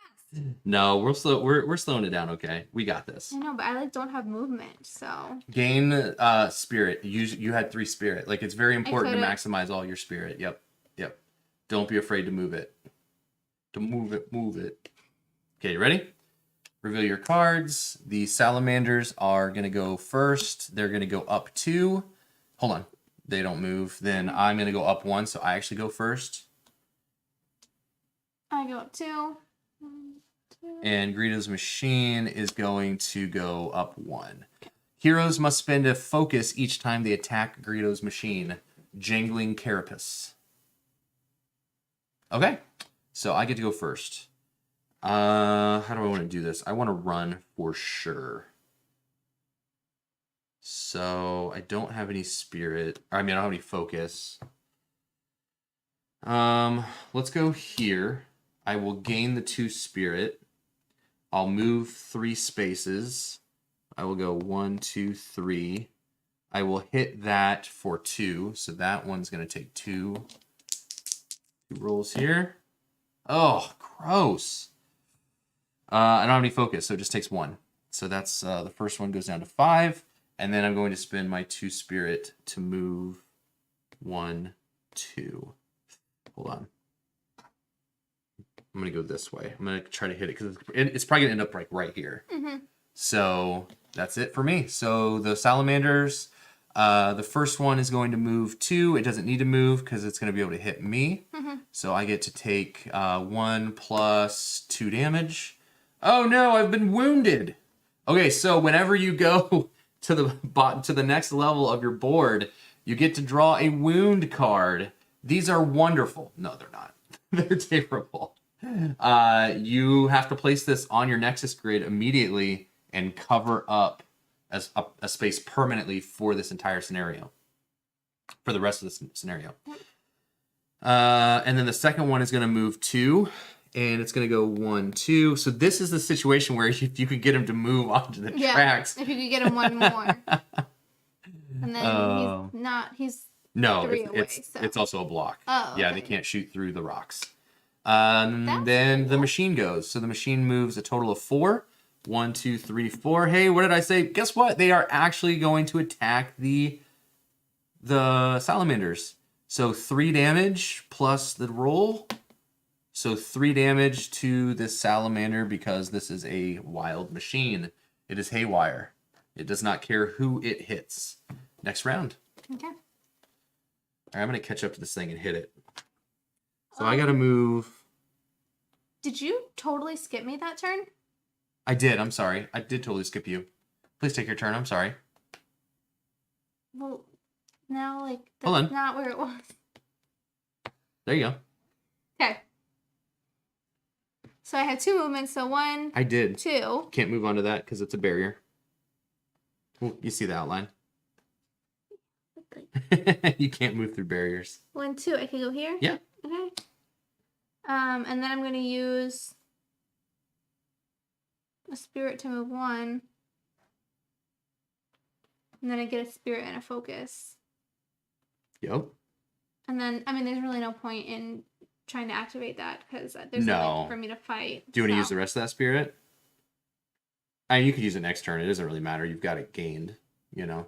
B: No, we're slowing it down. Okay, we got this.
A: I know, but I don't have movement, so.
B: Gain spirit. You had 3 spirit. Like it's very important to maximize all your spirit. Yep. Don't be afraid to move it. To move it. Okay, you ready? Reveal your cards. The salamanders are gonna go first. They're gonna go up 2. Hold on. They don't move. Then I'm gonna go up 1, so I actually go first.
A: I go up 2. 1, 2.
B: And Greedo's machine is going to go up 1. Heroes must spend a focus each time they attack Greedo's machine. Jangling Carapace. Okay, so I get to go first. How do I want to do this? I want to run for sure. So I don't have any spirit. I mean, I don't have any focus. Let's go here. I will gain the 2 spirit. I'll move 3 spaces. I will go 1, 2, 3. I will hit that for 2. So that one's going to take 2 rolls here. Oh, gross. I don't have any focus, so it just takes 1. So that's the first one goes down to 5. And then I'm going to spend my 2 spirit to move 1, 2. Hold on. I'm going to go this way. I'm going to try to hit it because it's probably going to end up right here.
A: Mm-hmm.
B: So that's it for me. So the salamanders, the first one is going to move 2. It doesn't need to move because it's going to be able to hit me.
A: Mm-hmm.
B: So I get to take 1 plus 2 damage. Oh no, I've been wounded. Okay, so whenever you go to the next level of your board, you get to draw a wound card. These are wonderful. No, they're not. They're terrible. You have to place this on your Nexus grid immediately and cover up as a space permanently for this entire scenario. For the rest of the scenario. And then the second one is going to move 2. And it's going to go 1, 2. So this is the situation where if you could get him to move onto the tracks.
A: If you could get him 1 more. And then he's
B: no,
A: 3 away.
B: It's also a block.
A: Oh,
B: yeah,
A: okay.
B: they can't shoot through the rocks. Then
A: cool.
B: the machine goes. So the machine moves a total of 4. 1, 2, 3, 4. Hey, what did I say? Guess what? They are actually going to attack the salamanders. So 3 damage plus the roll. So 3 damage to this salamander because this is a wild machine. It is haywire. It does not care who it hits. Next round.
A: Okay.
B: All right, I'm going to catch up to this thing and hit it. So I got to move.
A: Did you totally skip me that turn?
B: I did. I'm sorry. I did totally skip you. Please take your turn. I'm sorry.
A: Well, now,
B: Hold on.
A: that's not where it was.
B: There you go.
A: Okay. So I had 2 movements. So 1,
B: I did.
A: 2.
B: Can't move onto that because it's a barrier. Well, you see the outline. You can't move through barriers.
A: 1, 2. I can go here?
B: Yeah.
A: Okay. And then I'm going to use a spirit to move 1. And then I get a spirit and a focus.
B: Yep.
A: And then, I mean, there's really no point in trying to activate that because there's
B: No.
A: nothing for me to fight.
B: Do you want to use the rest of that spirit? I mean, you could use it next turn. It doesn't really matter. You've got it gained, you know?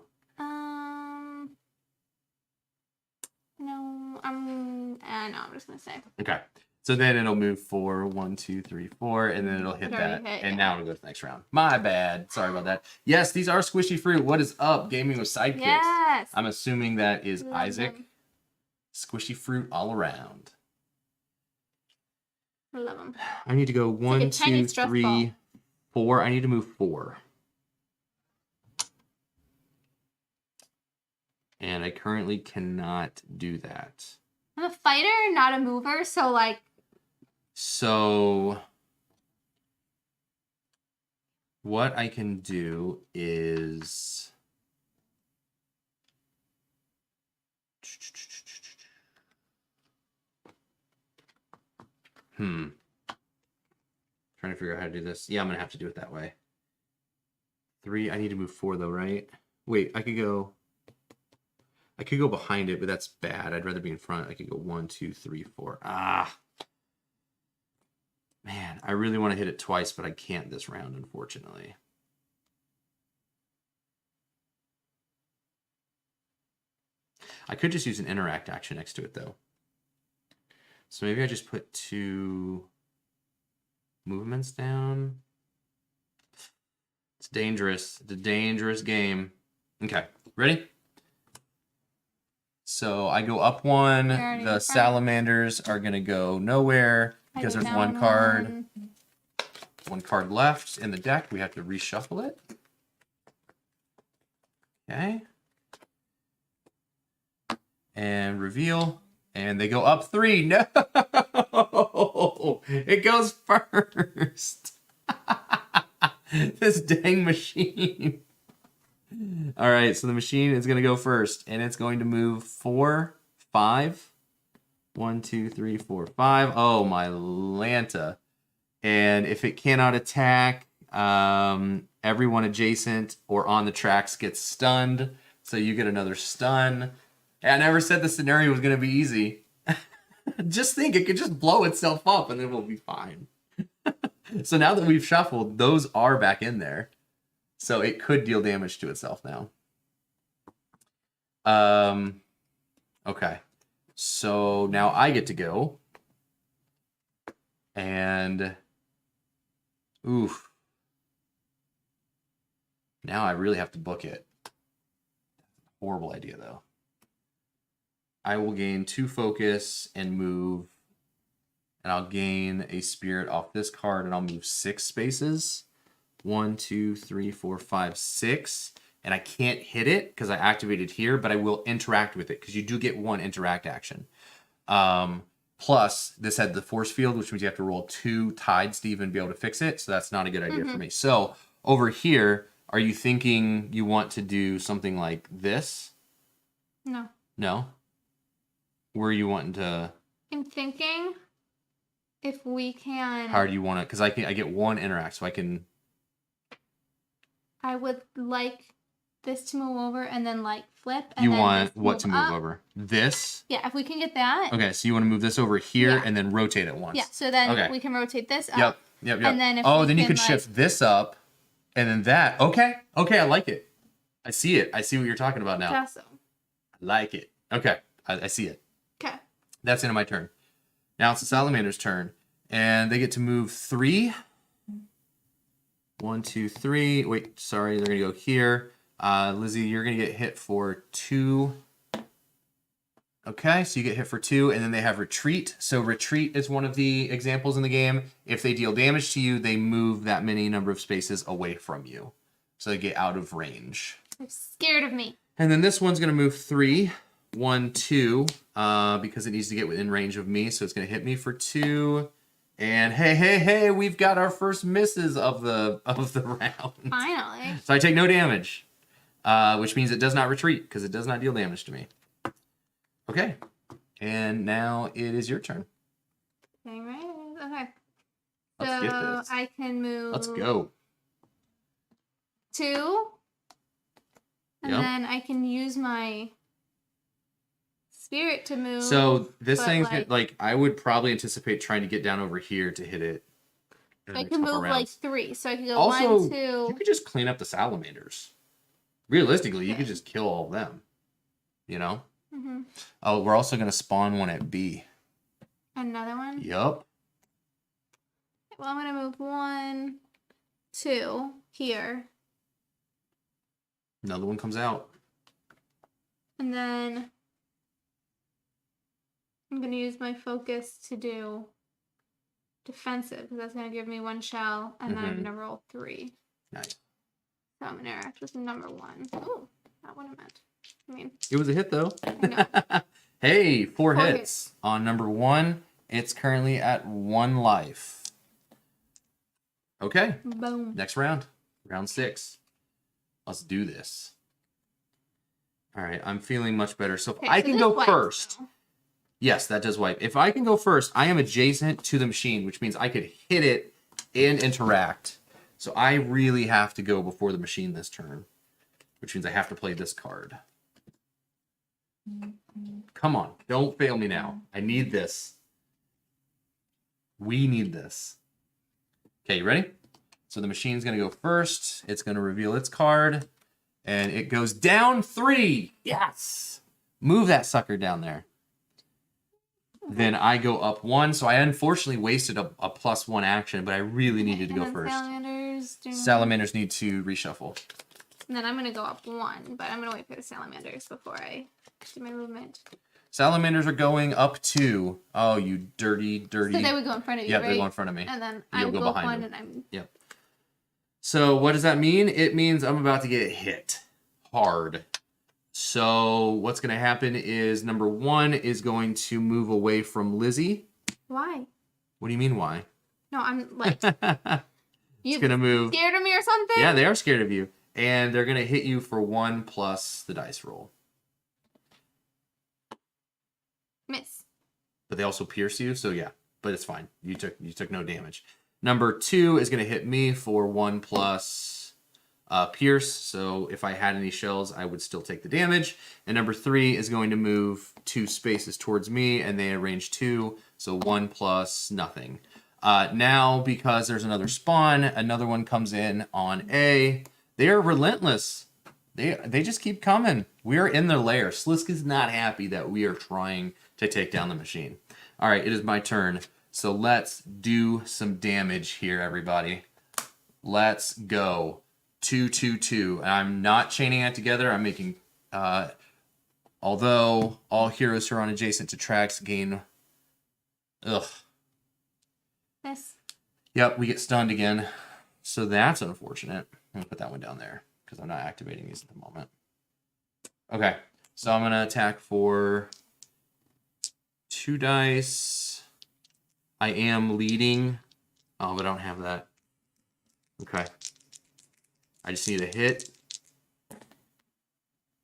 A: No, I'm just going to say.
B: Okay. So then it'll move 4, 1, 2, 3, 4, and then it'll hit
A: It already
B: that.
A: hit,
B: And
A: yeah.
B: now it'll go to the next round. My bad. Sorry about that. Yes, these are squishy fruit. What is up? Gaming with sidekicks.
A: Yes.
B: I'm assuming that is
A: Love
B: Isaac.
A: them.
B: Squishy fruit all around.
A: I love them.
B: I need to go
A: like
B: 1,
A: a tiny
B: 2,
A: stress
B: 3,
A: ball.
B: 4. I need to move 4. And I currently cannot do that.
A: I'm a fighter, not a mover, so
B: So what I can do is trying to figure out how to do this. Yeah, I'm gonna have to do it that way. 3, I need to move 4 though, right? Wait, I could go behind it, but that's bad. I'd rather be in front. I could go 1, 2, 3, 4. Ah. Man, I really want to hit it twice, but I can't this round, unfortunately. I could just use an interact action next to it, though. So maybe I just put 2 movements down. It's dangerous. It's a dangerous game. Okay, ready? So I go up 1.
A: You're already in
B: The
A: front.
B: salamanders are going to go nowhere.
A: I
B: Because
A: go
B: there's one
A: down
B: card. One card left in the deck. We have to reshuffle it. Okay. And reveal. And they go up 3. No! It goes first. This dang machine. All right, so the machine is going to go first. And it's going to move 4, 5. 1, 2, 3, 4, 5. Oh, my Lanta. And if it cannot attack, everyone adjacent or on the tracks gets stunned. So you get another stun. I never said the scenario was going to be easy. Just think, it could just blow itself up and it will be fine. So now that we've shuffled, those are back in there. So it could deal damage to itself now. Okay. So now I get to go. And... oof. Now I really have to book it. Horrible idea, though. I will gain 2 focus and move. And I'll gain a spirit off this card, and I'll move 6 spaces. 1, 2, 3, 4, 5, 6. And I can't hit it because I activated here, but I will interact with it because you do get 1 interact action. Plus, this had the force field, which means you have to roll 2 tides to even be able to fix it. So that's not a good idea for me. So over here, are you thinking you want to do something like this?
A: No.
B: No? Where are you wanting to...
A: I'm thinking if we can...
B: How do you want to... Because I get 1 interact, so I can...
A: I would like this to move over and then like flip. And
B: You
A: then
B: want
A: this
B: what to move
A: up.
B: over? This?
A: Yeah, if we can get that.
B: Okay, so you want to move this over here
A: Yeah.
B: and then rotate it once.
A: Yeah, so then
B: Okay.
A: we can rotate this up.
B: Yep.
A: And then if
B: then you
A: can,
B: could shift this up and then that. Okay, I like it. I see it. I see what you're talking about now.
A: Awesome.
B: I like it. Okay, I see it.
A: Okay.
B: That's the end of my turn. Now it's the Salamander's turn. And they get to move 3. 1, 2, 3. Wait, sorry, they're going to go here. Lizzie, you're going to get hit for 2. Okay, so you get hit for 2, and then they have retreat. So retreat is one of the examples in the game. If they deal damage to you, they move that many number of spaces away from you. So they get out of range.
A: They're scared of me.
B: And then this one's going to move 3. 1, 2, because it needs to get within range of me. So it's going to hit me for 2. And hey, we've got our first misses of the round.
A: Finally.
B: So I take no damage, which means it does not retreat because it does not deal damage to me. Okay, and now it is your turn.
A: Okay, right. Okay.
B: Let's get this.
A: I can move.
B: Let's go.
A: 2. And
B: Yep.
A: then I can use my spirit to move.
B: So this
A: but,
B: thing's like I would probably anticipate trying to get down over here to hit it.
A: I can move like 3, so I can go
B: Also,
A: 1, 2.
B: you could just clean up the salamanders. Realistically, you could just kill all of them. You know?
A: Mm-hmm.
B: Oh, we're also going to spawn one at B.
A: Another one?
B: Yup.
A: Well, I'm going to move 1, 2 here.
B: Another one comes out.
A: And then I'm going to use my focus to do defensive, because that's going to give me 1 shell, and then I'm going to roll 3.
B: Nice.
A: So I'm going to interact with number 1. Oh, not what I meant. I mean,
B: It was a hit, though.
A: I know.
B: Hey, 4
A: 4
B: hits. On number 1, it's currently at 1 life. Okay.
A: Boom.
B: Next round. Round 6. Let's do this. All right, I'm feeling much better. So if
A: Okay,
B: I
A: so
B: can
A: this
B: go
A: wipes,
B: first.
A: though.
B: Yes, that does wipe. If I can go first, I am adjacent to the machine, which means I could hit it and interact. So I really have to go before the machine this turn, which means I have to play this card. Come on, don't fail me now. I need this. We need this. Okay, you ready? So the machine's going to go first. It's going to reveal its card. And it goes down 3. Yes! Move that sucker down there. Then I go up 1. So I unfortunately wasted a +1 action, but I really needed to go first. Salamanders need to reshuffle.
A: And then I'm going to go up 1, but I'm going to wait for the salamanders before I do my movement.
B: Salamanders are going up 2. Oh, you dirty.
A: So they would go in front of you,
B: Yep,
A: right?
B: they go in front of me.
A: And then
B: You'll
A: I would
B: go
A: go
B: behind
A: one,
B: them.
A: and I'm.
B: Yep. So what does that mean? It means I'm about to get hit hard. So what's going to happen is number 1 is going to move away from Lizzie.
A: Why?
B: What do you mean why?
A: No, I'm like.
B: It's going to move.
A: Scared of me or something?
B: Yeah, they are scared of you. And they're going to hit you for 1 plus the dice roll.
A: Miss.
B: But they also pierce you, so yeah. But it's fine. You took no damage. Number 2 is going to hit me for 1 plus pierce. So if I had any shells, I would still take the damage. And number 3 is going to move 2 spaces towards me, and they are range 2. So 1 plus nothing. Now, because there's another spawn, another one comes in on A. They are relentless. They just keep coming. We are in their lair. Slisk is not happy that we are trying to take down the machine. All right, it is my turn. So let's do some damage here, everybody. Let's go. 2, 2, 2. And I'm not chaining it together. I'm making... although all heroes who are on adjacent to tracks gain... Ugh.
A: Miss.
B: Yep, we get stunned again. So that's unfortunate. I'm going to put that one down there because I'm not activating these at the moment. Okay, so I'm going to attack for 2 dice. I am leading. Oh, but I don't have that. Okay. I just need a hit.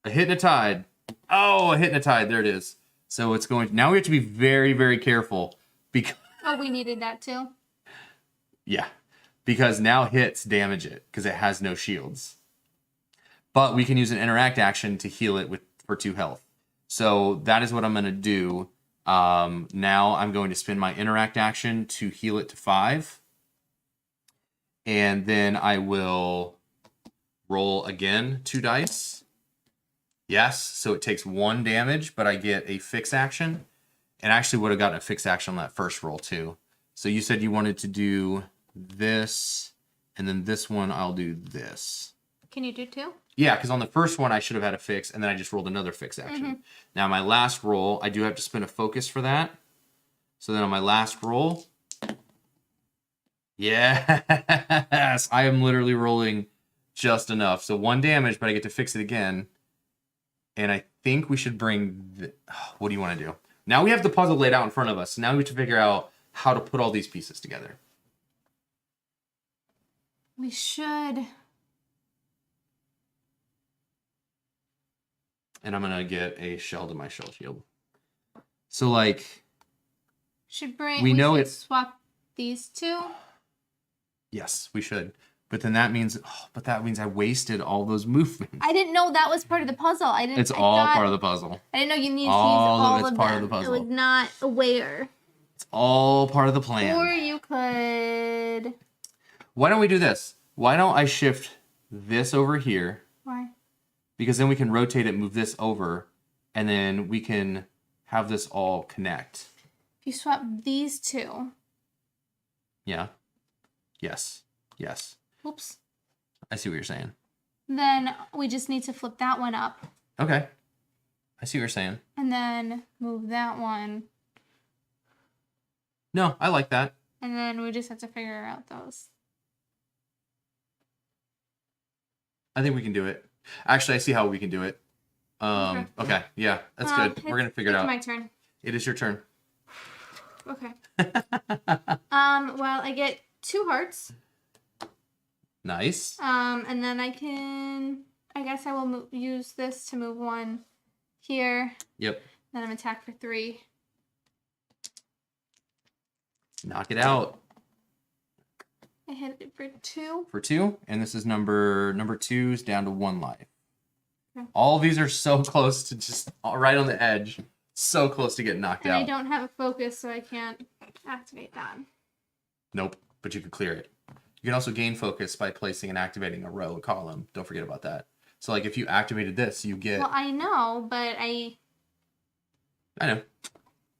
B: A hit and a tide. Oh, a hit and a tide. There it is. So it's going... Now we have to be very, very careful because...
A: Oh, we needed that too.
B: Yeah, because now hits damage it because it has no shields. But we can use an interact action to heal it for 2 health. So that is what I'm going to do. Now I'm going to spend my interact action to heal it to 5. And then I will roll again 2 dice. Yes, so it takes 1 damage, but I get a fix action. And I actually would have gotten a fixed action on that first roll too. So you said you wanted to do this, and then this one I'll do this.
A: Can you do 2?
B: Yeah, because on the first one I should have had a fix, and then I just rolled another fix action. Now my last roll, I do have to spend a focus for that. So then on my last roll, yes, I am literally rolling just enough. So 1 damage, but I get to fix it again. And I think we should bring... What do you want to do? Now we have the puzzle laid out in front of us. So now we have to figure out how to put all these pieces together.
A: We should...
B: And I'm going to get a shell to my shell shield. So, like... We know
A: should
B: it...
A: swap these 2?
B: Yes, we should. But then that means... but that means I wasted all those movements.
A: I didn't know that was part of the puzzle.
B: It's all part of the puzzle.
A: I didn't know you needed to use all of them.
B: It's part of the puzzle.
A: I was not aware.
B: It's all part of the plan.
A: Or you could...
B: Why don't we do this? Why don't I shift this over here?
A: Why?
B: Because then we can rotate it, move this over, and then we can have this all connect.
A: If you swap these 2...
B: Yeah. Yes. Yes.
A: Oops.
B: I see what you're saying.
A: Then we just need to flip that one up.
B: Okay. I see what you're saying.
A: And then move that one.
B: No, I like that.
A: And then we just have to figure out those.
B: I think we can do it. Actually, I see how we can do it. Okay. Yeah, that's good. We're going to figure it out.
A: It's my turn.
B: It is your turn.
A: Okay. Well, I get 2 hearts.
B: Nice.
A: And then I guess I will use this to move 1 here.
B: Yep.
A: Then I'm attack for 3.
B: Knock it out.
A: I hit it for 2.
B: For 2, and this is number 2's down to 1 life.
A: Okay.
B: All these are so close to just right on the edge. So close to getting knocked out.
A: And I don't have a focus, so I can't activate that.
B: Nope, but you can clear it. You can also gain focus by placing and activating a row, a column. Don't forget about that. So, like, if you activated this, you get...
A: Well, I know, but
B: I know.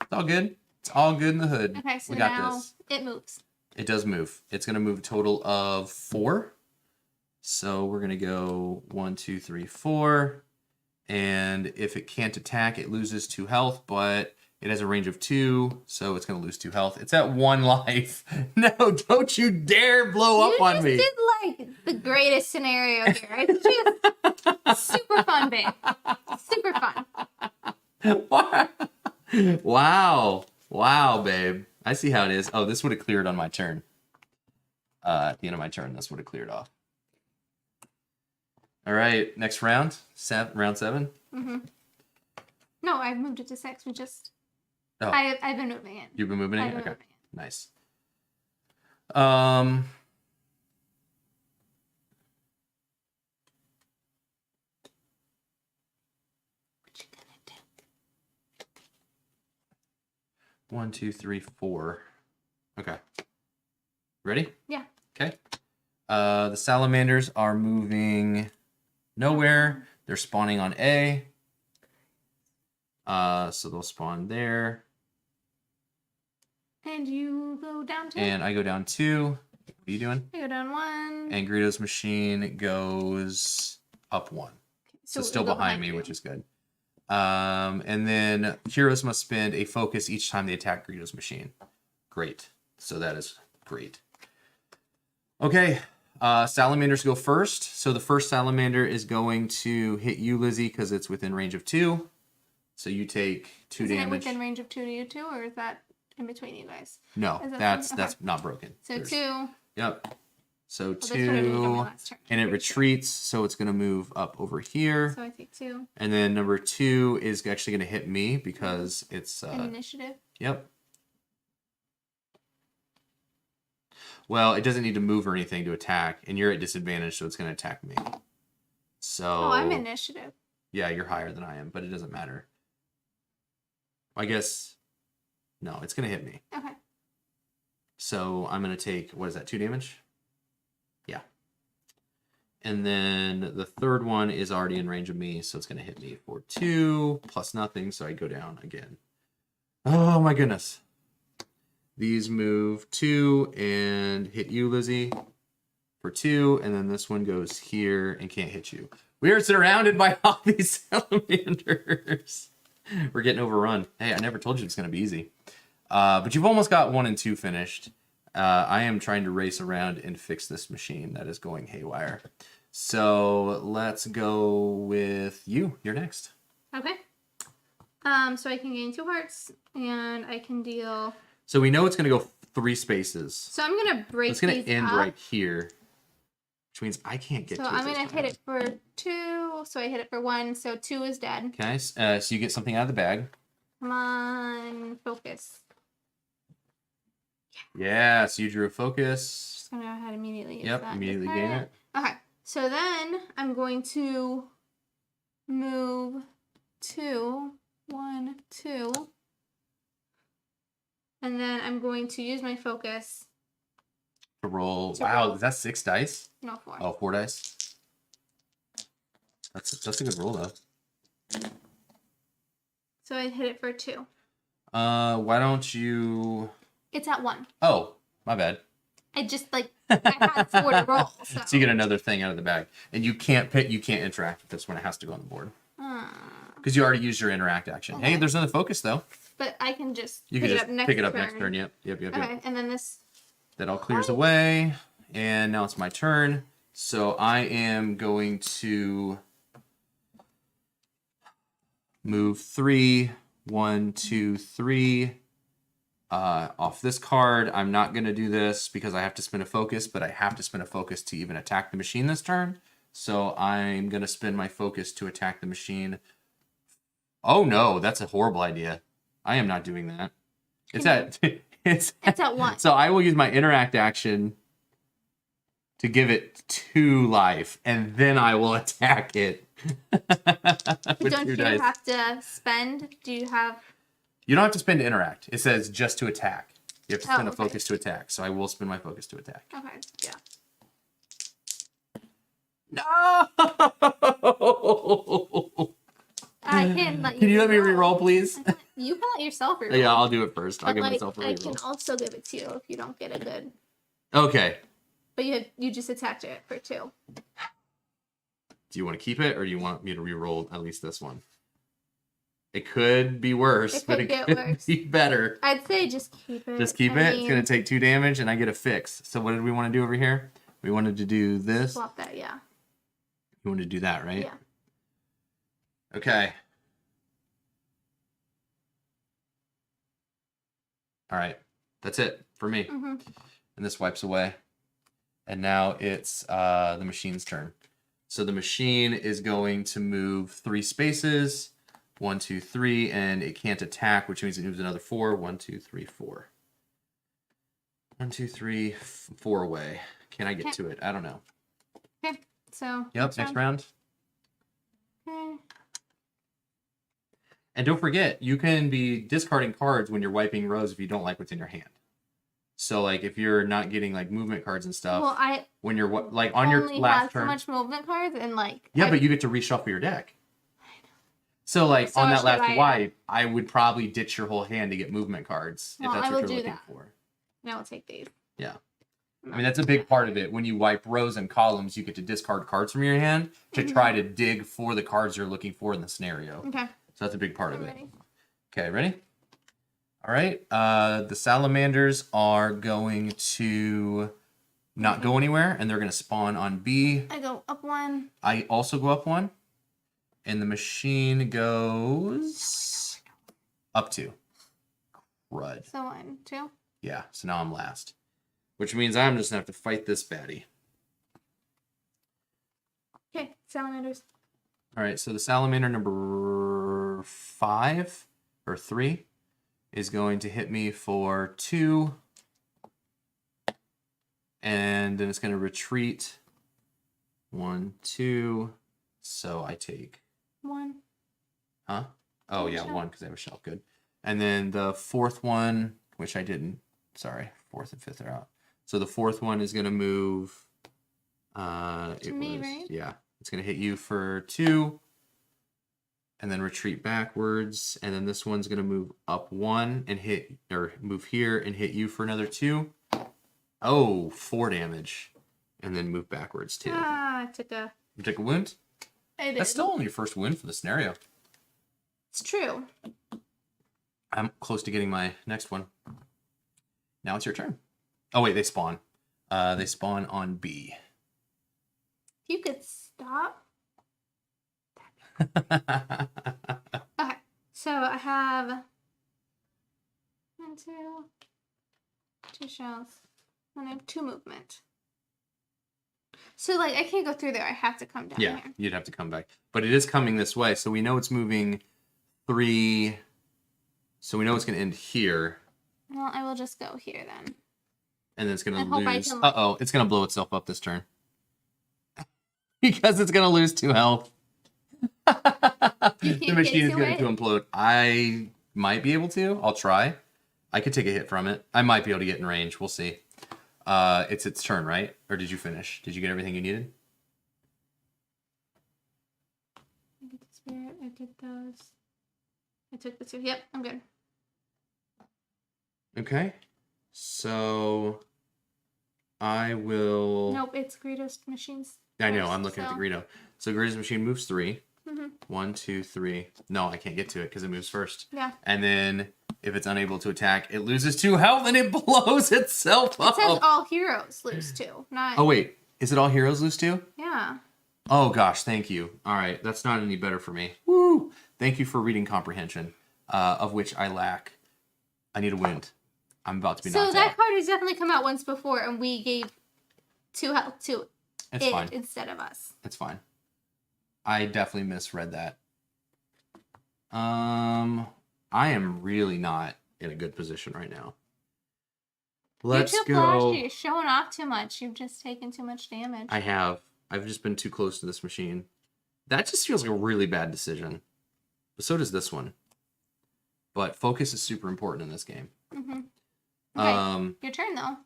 B: It's all good. It's all good in the hood.
A: Okay, so
B: we got
A: now
B: this.
A: it moves.
B: It does move. It's going to move a total of 4. So we're going to go 1, 2, 3, 4. And if it can't attack, it loses 2 health, but it has a range of 2, so it's going to lose 2 health. It's at 1 life. No, don't you dare blow up on me.
A: You just did, like, the greatest scenario here. It's just super fun, babe. Super fun.
B: Wow. Wow, babe. I see how it is. Oh, this would have cleared on my turn. At the end of my turn, this would have cleared off. All right, next round. Round 7.
A: Mm-hmm. No, I've moved it to 6. We just...
B: Oh.
A: I've been moving it.
B: You've been moving it?
A: Moving
B: Okay.
A: it.
B: Nice.
A: What you gonna do?
B: 1, 2, 3, 4. Okay. Ready?
A: Yeah.
B: Okay. The salamanders are moving nowhere. They're spawning on A. So they'll spawn there.
A: And you go down 2?
B: And I go down 2. What are you doing?
A: I go down 1.
B: And Greedo's machine goes up 1. So still behind me, which is good. And then heroes must spend a focus each time they attack Greedo's machine. Great. So that is great. Okay. Salamanders go first. So the first salamander is going to hit you, Lizzie, because it's within range of 2. So you take 2 damage.
A: Is it within range of 2 to you too, or is that in between you guys?
B: No, that's not broken.
A: So 2.
B: Yep. So
A: Well, that's what I moved on my
B: 2,
A: last turn.
B: and it retreats, so it's going to move up over here.
A: So I take 2.
B: And then number 2 is actually going to hit me because it's...
A: An initiative.
B: Yep. Well, it doesn't need to move or anything to attack, and you're at disadvantage, so it's going to attack me. So...
A: Oh, I'm initiative.
B: Yeah, you're higher than I am, but it doesn't matter. I guess... No, it's going to hit me.
A: Okay.
B: So I'm going to take, what is that, 2 damage? Yeah. And then the third one is already in range of me, so it's going to hit me for 2 plus nothing, so I go down again. Oh my goodness. These move 2 and hit you, Lizzie, for 2, and then this one goes here and can't hit you. We are surrounded by all these salamanders. We're getting overrun. Hey, I never told you it's going to be easy. But you've almost got 1 and 2 finished. I am trying to race around and fix this machine that is going haywire. So let's go with you. You're next.
A: Okay. So I can gain 2 hearts, and I can deal...
B: So we know it's going to go 3 spaces.
A: So I'm going to break
B: It's going
A: these
B: to end
A: up.
B: right here. Which means I can't get
A: So
B: to it.
A: I'm going to hit it for 2. So I hit it for 1. So 2 is dead.
B: Okay, so you get something out of the bag.
A: Come on. Focus.
B: Yeah, so you drew a focus.
A: Just going to go ahead immediately. Use
B: Yep,
A: that
B: immediately
A: discard.
B: gain it.
A: Okay. So then I'm going to move 2. 1, 2. And then I'm going to use my focus.
B: To roll.
A: To
B: Wow,
A: roll.
B: is that 6 dice?
A: No, 4.
B: Oh, 4 dice. That's a good roll though.
A: So I hit it for 2.
B: Why don't you?
A: It's at 1.
B: Oh, my bad.
A: I just I had 4 to roll. So,
B: So you get another thing out of the bag, and you can't interact with this one. It has to go on the board because you already used your interact action.
A: Okay.
B: Hey, there's another focus though.
A: But I can just
B: You can
A: pick
B: just
A: it up next
B: pick it up
A: turn.
B: next turn. Yep.
A: Okay, and then this.
B: That all clears away, and now it's my turn. So I am going to move 3, 1, 2, 3 off this card. I'm not going to do this because I have to spend a focus, but I have to spend a focus to even attack the machine this turn. So I'm going to spend my focus to attack the machine. Oh no, that's a horrible idea. I am not doing that. It's
A: at 1.
B: So I will use my interact action to give it 2 life, and then I will attack it.
A: But
B: with
A: don't
B: 2
A: you
B: dice.
A: have to spend? Do you have?
B: You don't have to spend to interact. It says just to attack. You have to spend a
A: okay.
B: focus to attack. So I will spend my focus to attack.
A: Okay, yeah.
B: No!
A: I can let you.
B: Can you let me
A: re-roll.
B: re-roll, please?
A: You can let yourself re-roll.
B: Yeah, I'll do it first. I'll
A: But,
B: give
A: like,
B: myself a
A: I
B: re-roll.
A: can also give it to you if you don't get a good.
B: Okay.
A: But you just attacked it for 2.
B: Do you want to keep it, or do you want me to re-roll at least this one? It could be worse, but it could be better.
A: I'd say just keep it.
B: Just keep it? It's going to take 2 damage, and I get a fix. So what did we want to do over here? We wanted to do this.
A: Swap that, yeah.
B: You wanted to do that, right?
A: Yeah.
B: Okay. All right. That's it for me.
A: Mm-hmm.
B: And this wipes away. And now it's the machine's turn. So the machine is going to move 3 spaces. 1, 2, 3, and it can't attack, which means it moves another 4. 1, 2, 3, 4. 1, 2, 3, 4 away. Can I get to it? I don't know.
A: Okay, so.
B: Yep, next round.
A: Okay.
B: And don't forget, you can be discarding cards when you're wiping rows if you don't like what's in your hand. So, like, if you're not getting, like, movement cards and stuff,
A: well,
B: when you're, like, on your last turn.
A: So much movement cards and, like.
B: Yeah, but you get to reshuffle your deck. So, like, on that last wipe, I would probably ditch your whole hand to get movement cards, if that's what you're looking for.
A: And I will take these.
B: Yeah. I mean, that's a big part of it. When you wipe rows and columns, you get to discard cards from your hand to try to dig for the cards you're looking for in the scenario.
A: Okay.
B: So that's a big part of it.
A: Ready.
B: Okay, ready? All right. The salamanders are going to not go anywhere, and they're going to spawn on B.
A: I go up 1.
B: I also go up 1. And the machine goes up 2. Crud.
A: So 1, 2.
B: Yeah, so now I'm last. Which means I'm just going to have to fight this baddie.
A: Okay, salamanders.
B: All right, so the salamander number 5 or 3 is going to hit me for 2. And then it's going to retreat. 1, 2. So I take
A: 1.
B: Huh? Oh, yeah, 1 because I have a shelf. Good. And then the 4th one, which I didn't. Sorry, 4th and 5th are out. So the 4th one is going to move.
A: To me, right?
B: Yeah. It's going to hit you for 2. And then retreat backwards. And then this one's going to move up 1 and hit, or move here and hit you for another 2. Oh, 4 damage. And then move backwards 2.
A: Ah, I took a.
B: You took a wound?
A: I did.
B: That's still only your first win for the scenario.
A: It's true.
B: I'm close to getting my next one. Now it's your turn. Oh, wait, they spawn. They spawn on B.
A: If you could stop. Okay, so I have 1, 2 shells. And I have 2 movement. So, like, I can't go through there. I have to come down here.
B: Yeah, you'd have to come back. But it is coming this way, so we know it's moving 3. So we know it's going to end here.
A: Well, I will just go here then.
B: And then it's going to
A: hope I
B: lose.
A: can-
B: Uh-oh, it's going to blow itself up this turn. Because it's going to lose 2 health. The machine is going to implode. I might be able to. I'll try. I could take a hit from it. I might be able to get in range. We'll see. It's its turn, right? Or did you finish? Did you get everything you needed?
A: I did the spirit. I did those. I took the 2. Yep, I'm good.
B: Okay. So I will.
A: Nope, it's Greedo's machines.
B: I know. I'm looking at the Greedo. So Greedo's machine moves 3.
A: Mm-hmm.
B: 1, 2, 3. No, I can't get to it because it moves first.
A: Yeah.
B: And then if it's unable to attack, it loses 2 health and it blows itself up.
A: It says all heroes lose 2. Not.
B: Oh wait, is it all heroes lose 2?
A: Yeah.
B: Oh gosh, thank you. All right, that's not any better for me. Woo! Thank you for reading comprehension, of which I lack. I need a wound. I'm about to be knocked out.
A: So that card has definitely come out once before, and we gave 2 health to
B: It's
A: it
B: fine.
A: instead of us.
B: It's fine. I definitely misread that. I am really not in a good position right now. Let's
A: You're too
B: go.
A: flashy. You're showing off too much. You've just taken too much damage.
B: I have. I've just been too close to this machine. That just feels like a really bad decision. But so does this one. But focus is super important in this game.
A: Mm-hmm. Okay. Your turn, though.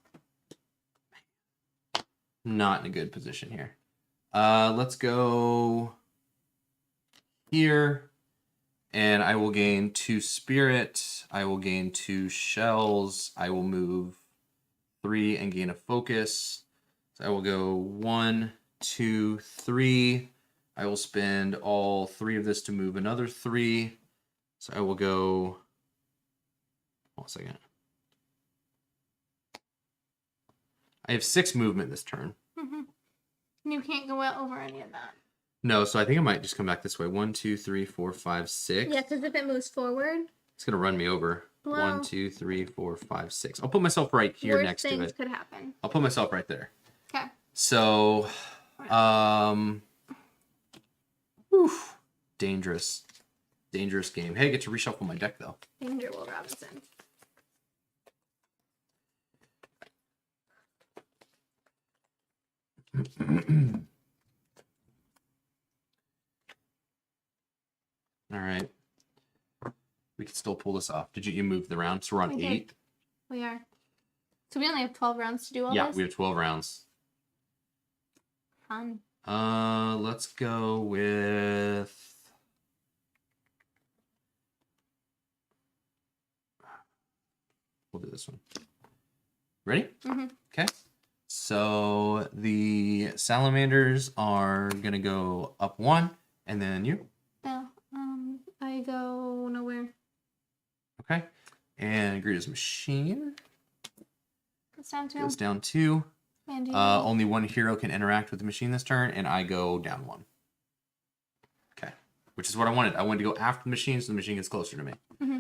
B: Not in a good position here. Let's go here. And I will gain 2 spirit. I will gain 2 shells. I will move 3 and gain a focus. So I will go 1, 2, 3. I will spend all 3 of this to move another 3. So I will go. 1 second. I have 6 movement this turn.
A: Mm-hmm. You can't go out over any of that.
B: No, so I think I might just come back this way. 1, 2, 3, 4, 5, 6.
A: Yeah, because if it moves forward,
B: it's gonna run me over.
A: Well,
B: 1, 2, 3, 4, 5, 6. I'll put myself right here
A: worse
B: next to
A: things
B: it.
A: could happen.
B: I'll put myself right there.
A: Okay.
B: So, whew, dangerous game. Hey, I get to reshuffle my deck though.
A: Danger, Will Robinson.
B: All right. We can still pull this off. Did you move the round? So we're on 8.
A: We are. So we only have 12 rounds to do all this?
B: Yeah, we have 12 rounds.
A: Fun.
B: Let's go with... We'll do this one. Ready?
A: Mm-hmm.
B: Okay. So the salamanders are going to go up 1, and then you.
A: No, I go nowhere.
B: Okay. And Greta's machine
A: Goes down 2.
B: goes down 2.
A: And you.
B: Only 1 hero can interact with the machine this turn, and I go down 1. Okay. Which is what I wanted. I wanted to go after the machine so the machine gets closer to me.
A: Mm-hmm.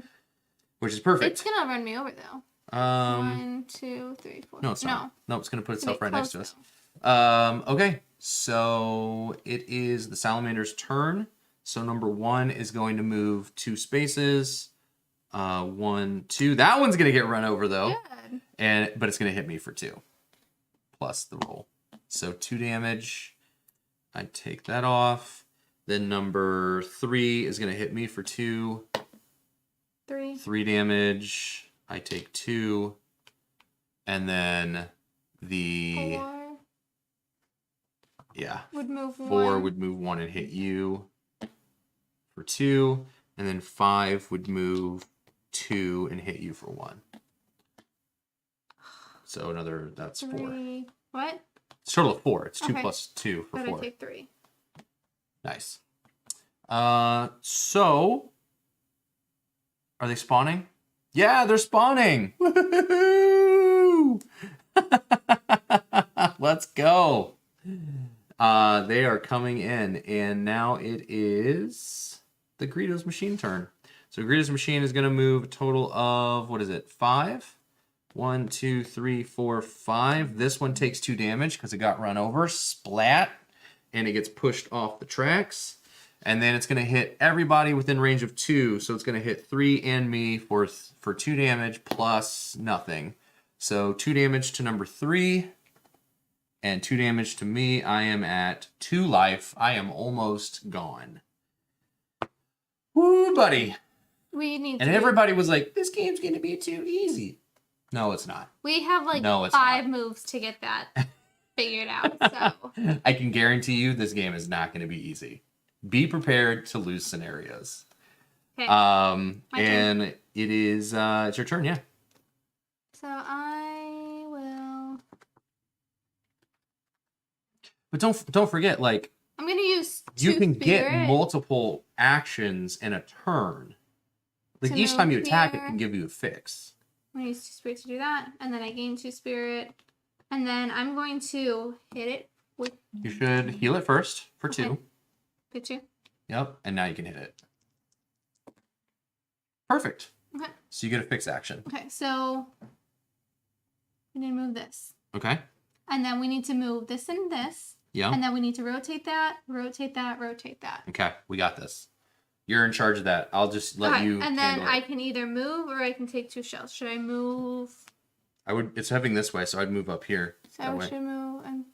B: Which is perfect.
A: It's going to run me over, though. 1, 2, 3, 4.
B: No, it's not. No, it's going to put
A: It's
B: itself
A: gonna
B: right
A: be
B: next to
A: close,
B: us. Okay. So it is the salamander's turn. So number 1 is going to move 2 spaces. 1, 2. That one's going to get run over, though.
A: Good.
B: But it's going to hit me for 2. Plus the roll. So 2 damage. I take that off. Then number 3 is going to hit me for 2.
A: 3.
B: 3 damage. I take 2. And then the...
A: 4.
B: Yeah.
A: Would move 1.
B: 4 would move 1 and hit you for 2. And then 5 would move 2 and hit you for 1. So another, that's 4.
A: 3. What?
B: It's a total of 4. It's 2
A: Okay.
B: plus 2 for
A: But
B: 4.
A: I take 3.
B: Nice. So, are they spawning? Yeah, they're spawning. Woohoo! Let's go. They are coming in, and now it is the Greedo's machine turn. So Greedo's machine is going to move a total of, what is it, 5? 1, 2, 3, 4, 5. This one takes 2 damage because it got run over. Splat. And it gets pushed off the tracks. And then it's going to hit everybody within range of 2. So it's going to hit 3 and me for 2 damage plus nothing. So 2 damage to number 3. And 2 damage to me. I am at 2 life. I am almost gone. Woo, buddy.
A: We need
B: And
A: to.
B: everybody was like, this game's going to be too easy. No, it's not.
A: We have like
B: No, it's
A: 5
B: not.
A: moves to get that figured out. So
B: I can guarantee you this game is not going to be easy. Be prepared to lose scenarios.
A: okay.
B: And
A: turn.
B: it is it's your turn, yeah.
A: So I will.
B: But don't forget, like,
A: I'm gonna use.
B: you can get
A: Spirit.
B: multiple actions in a turn. Like
A: To
B: each time you
A: move
B: attack, it
A: here.
B: can give you a fix.
A: I'm gonna use 2 spirit to do that, and then I gain 2 spirit, and then I'm going to hit it with
B: You should heal it first for
A: Okay.
B: 2.
A: hit 2.
B: Yep, and now you can hit it. Perfect.
A: Okay.
B: So you get a fix action.
A: Okay, so we need to move this,
B: Okay.
A: and then we need to move this and this,
B: Yeah.
A: and then we need to rotate that, rotate that, rotate that.
B: Okay, we got this. You're in charge of that. I'll just let
A: Okay,
B: you
A: and then
B: handle it.
A: I can either move or I can take 2 shells. Should I move?
B: I would. It's heading this way, so I'd move up here.
A: So
B: that
A: I
B: way.
A: should move and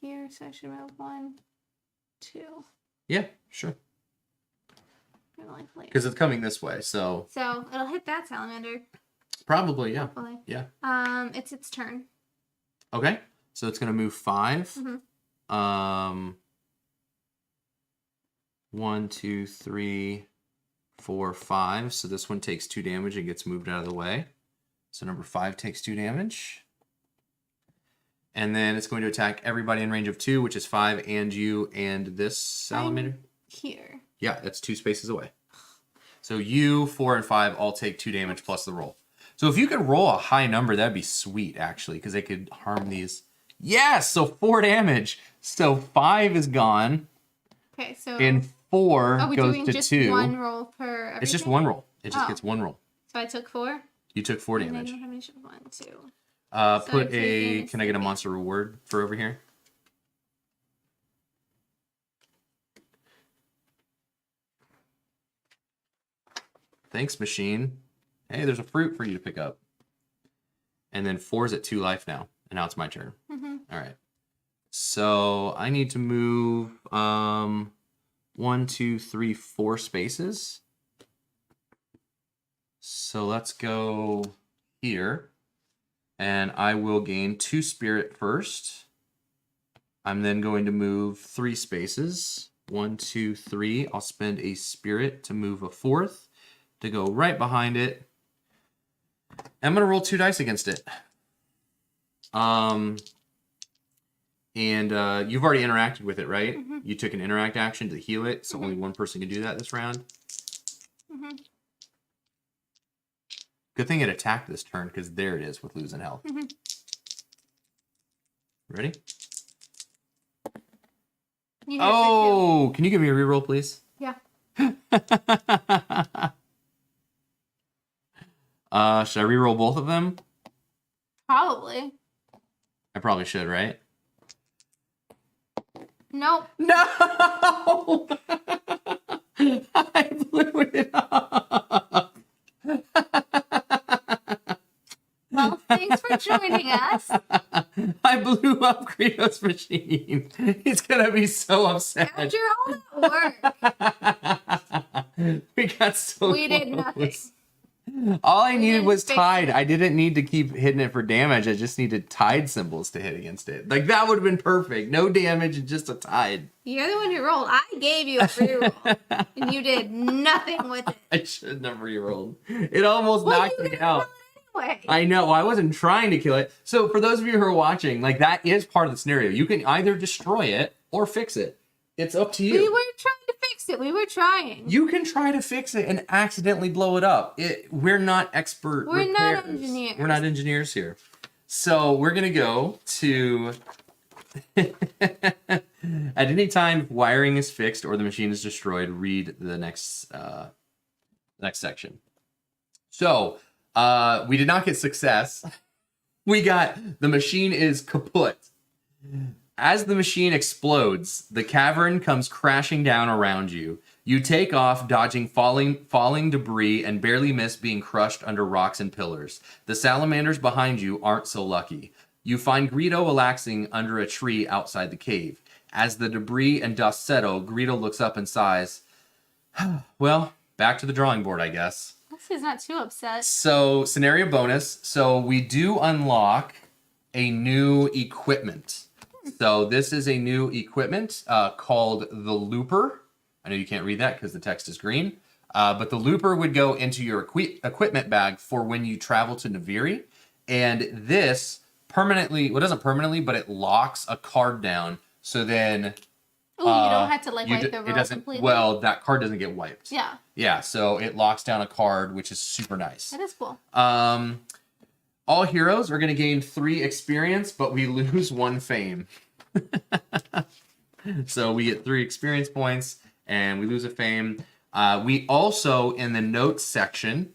A: here. So I should move 1, 2.
B: Yeah, sure.
A: Like later.
B: Because it's coming this way, so
A: So it'll hit that salamander.
B: probably, yeah.
A: Hopefully.
B: Yeah.
A: It's its turn.
B: Okay, so it's gonna move 5.
A: Mhm.
B: 1, 2, 3, 4, 5. So this one takes 2 damage and gets moved out of the way. So number 5 takes 2 damage. And then it's going to attack everybody in range of 2, which is 5, and you and this salamander.
A: Here.
B: Yeah, that's 2 spaces away. So you, 4, and 5 all take 2 damage plus the roll. So if you could roll a high number, that'd be sweet, actually, because they could harm these. Yes, so 4 damage. So 5 is gone.
A: Okay, so...
B: And 4
A: are we
B: goes
A: doing
B: to
A: just
B: 2.
A: one roll per everything?
B: It's just 1 roll. It just gets 1 roll.
A: So I took 4?
B: You took 4
A: And
B: damage.
A: then how many should 1, 2?
B: Put
A: I'm
B: a...
A: taking
B: Can I get a
A: 2.
B: monster reward for over here? Thanks, machine. Hey, there's a fruit for you to pick up. And then 4's at 2 life now. And now it's my turn.
A: Mm-hmm.
B: All right. So I need to move 1, 2, 3, 4 spaces. So let's go here. And I will gain 2 spirit first. I'm then going to move 3 spaces. 1, 2, 3. I'll spend a spirit to move a 4th to go right behind it. I'm going to roll 2 dice against it. And you've already interacted with it, right?
A: Mm-hmm.
B: You took an interact action to heal it, so only one person can do that this round.
A: Mm-hmm.
B: Good thing it attacked this turn, because there it is with losing health.
A: Mm-hmm.
B: Ready?
A: You hit
B: Oh, can you give me a reroll, please?
A: Yeah.
B: Should I reroll both of them?
A: Probably.
B: I probably should, right?
A: Nope.
B: No! I blew it up.
A: Well, thanks for joining us.
B: I blew up Greedo's machine. He's gonna be so upset.
A: After all that work,
B: We got so
A: we did nothing.
B: close. All I needed
A: didn't
B: was
A: fix
B: tide. I didn't need to keep hitting it for damage. I just needed tide symbols to hit against it. Like, that would have been perfect. No damage and just a tide.
A: You're the one who rolled. I gave you a reroll, and you did nothing with it.
B: I should have rerolled. It almost
A: Well,
B: knocked
A: you
B: me
A: didn't
B: out.
A: roll it anyway.
B: I know. I wasn't trying to kill it. So for those of you who are watching, like, that is part of the scenario. You can either destroy it or fix it. It's up to you.
A: We were trying to fix it. We were trying.
B: You can try to fix it and accidentally blow it up. We're not expert
A: We're not
B: repairers.
A: engineers.
B: We're not engineers here. So we're going to go to... At any time, if wiring is fixed or the machine is destroyed, read the next section. So we did not get success. We got the machine is kaput. As the machine explodes, the cavern comes crashing down around you. You take off, dodging falling debris and barely miss being crushed under rocks and pillars. The salamanders behind you aren't so lucky. You find Greedo relaxing under a tree outside the cave. As the debris and dust settle, Greedo looks up and sighs. Well, back to the drawing board, I guess.
A: This is not too upset.
B: So, scenario bonus. So, we do unlock a new equipment. So, this is a new equipment called the Looper. I know you can't read that because the text is green. But the Looper would go into your equipment bag for when you travel to Naviri. And this permanently, well, it doesn't permanently, but it locks a card down. So then...
A: Oh, you don't have to like wipe the roll
B: it doesn't,
A: completely?
B: well, that card doesn't get wiped.
A: Yeah.
B: Yeah, so it locks down a card, which is super nice.
A: That is cool.
B: All heroes are going to gain 3 experience, but we lose 1 fame. So we get 3 experience points, and we lose a fame. We also, in the notes section,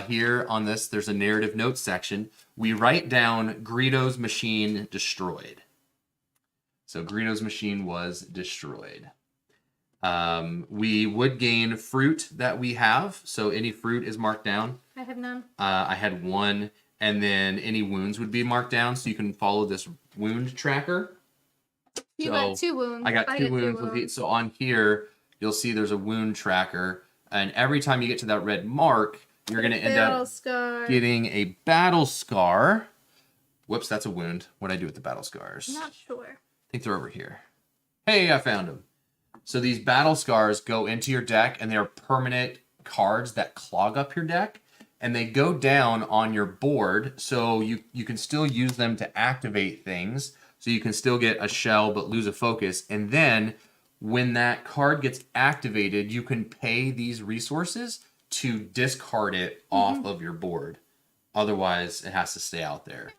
B: here on this, there's a narrative notes section. We write down Greedo's machine destroyed. So Greedo's machine was destroyed. We would gain fruit that we have. So any fruit is marked down.
A: I have none.
B: I had 1. And then any wounds would be marked down. So you can follow this wound tracker.
A: You got 2 wounds.
B: I got 2 wounds. So on here, you'll see there's a wound tracker. And every time you get to that red mark, you're going to end up getting a battle scar. Whoops, that's a wound. What'd I do with the battle scars?
A: Not sure.
B: I think they're over here. Hey, I found them. So these battle scars go into your deck, and they are permanent cards that clog up your deck. and they go down on your board, so you can still use them to activate things. So you can still get a shell but lose a focus, and then when that card gets activated, you can pay these resources to discard it off of your board. Otherwise, it has to stay out there.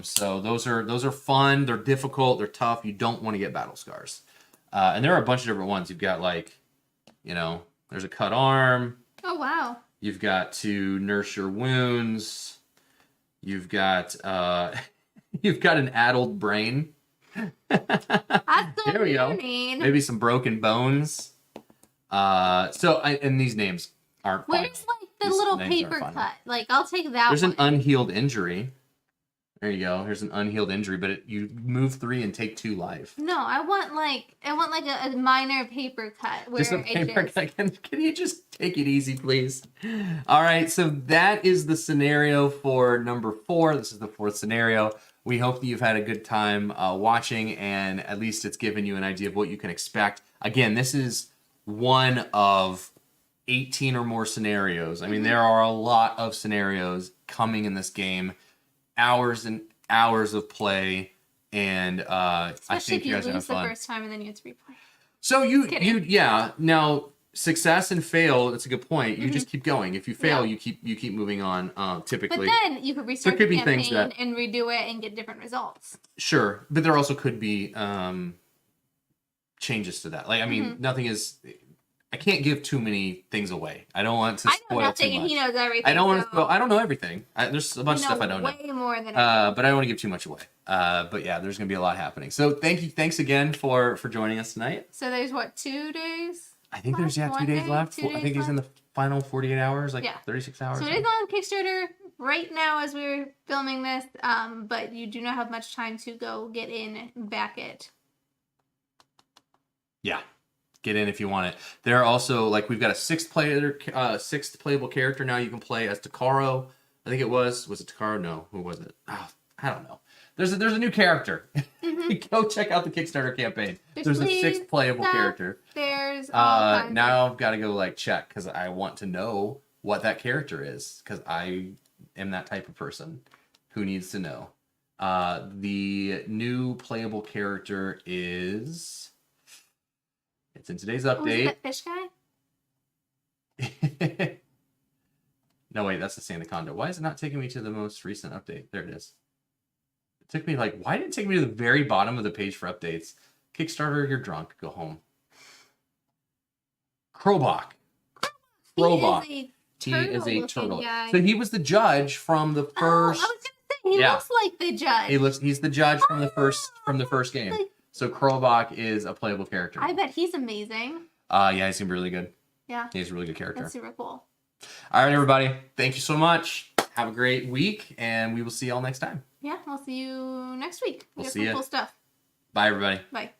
B: So those are fun. They're difficult. They're tough. You don't want to get battle scars. And there are a bunch of different ones. You've got like, there's a cut arm.
A: Oh wow.
B: You've got to nurse your wounds. You've got you've got an addled brain. There we go. Maybe some broken bones. And these names aren't fun.
A: Where's like the little paper cut? Like I'll take that.
B: There's an unhealed injury. There you go. Here's an unhealed injury, but you move 3 and take 2 life.
A: No, I want like a minor paper cut. Where
B: Just a paper cut. Can you just take it easy, please? All right, so that is the scenario for number 4. This is the 4th scenario. We hope that you've had a good time watching, and at least it's given you an idea of what you can expect. Again, this is one of 18 or more scenarios. I mean, there are a lot of scenarios coming in this game. Hours and hours of play, and I think you guys are gonna have fun.
A: The first time and then you have to replay.
B: So now success and fail. That's a good point. You just keep going. If you fail, you keep moving on. Typically,
A: but then you could restart the campaign and redo it and get different results.
B: Sure, but there also could be changes to that. Like I mean, nothing is. I can't give too many things away. I don't want to spoil too much.
A: He knows everything.
B: I don't want to spoil. I don't know everything. There's a bunch of stuff I don't know.
A: Way more than.
B: But I don't want to give too much away. But yeah, there's gonna be a lot happening. So thanks again for joining us tonight.
A: So there's 2 days?
B: I think there's 2 days left. I think he's in the final 48 hours, 36 hours.
A: So it is on Kickstarter right now as we're filming this. But you do not have much time to go get in, back it.
B: Yeah. Get in if you want it. There are also we've got a 6th playable character now. You can play as Takaro. I think it was it Takaro? No, who was it? Oh, I don't know. There's a new character. Go check out the Kickstarter campaign. There's a 6th playable character.
A: There's
B: now I've got to go check because I want to know what that character is because I am that type of person who needs to know. The new playable character is. It's in today's update.
A: Was it that fish guy?
B: No, wait, that's the Sandaconda. Why is it not taking me to the most recent update? There it is. It took me why did it take me to the very bottom of the page for updates? Kickstarter, you're drunk. Go home. Krobach.
A: He
B: is a turtle.
A: guy.
B: So he was the judge from the first.
A: I was gonna say he looks like the judge.
B: He's the judge from the first game. So Krobach is a playable character.
A: I bet he's amazing.
B: Yeah, he's gonna be really good.
A: Yeah.
B: He's a really good character.
A: That's super cool.
B: All right, everybody. Thank you so much. Have a great week, and we will see y'all next time.
A: Yeah, we'll see you next week.
B: We'll
A: have
B: see
A: some
B: ya.
A: cool stuff.
B: Bye, everybody.
A: Bye.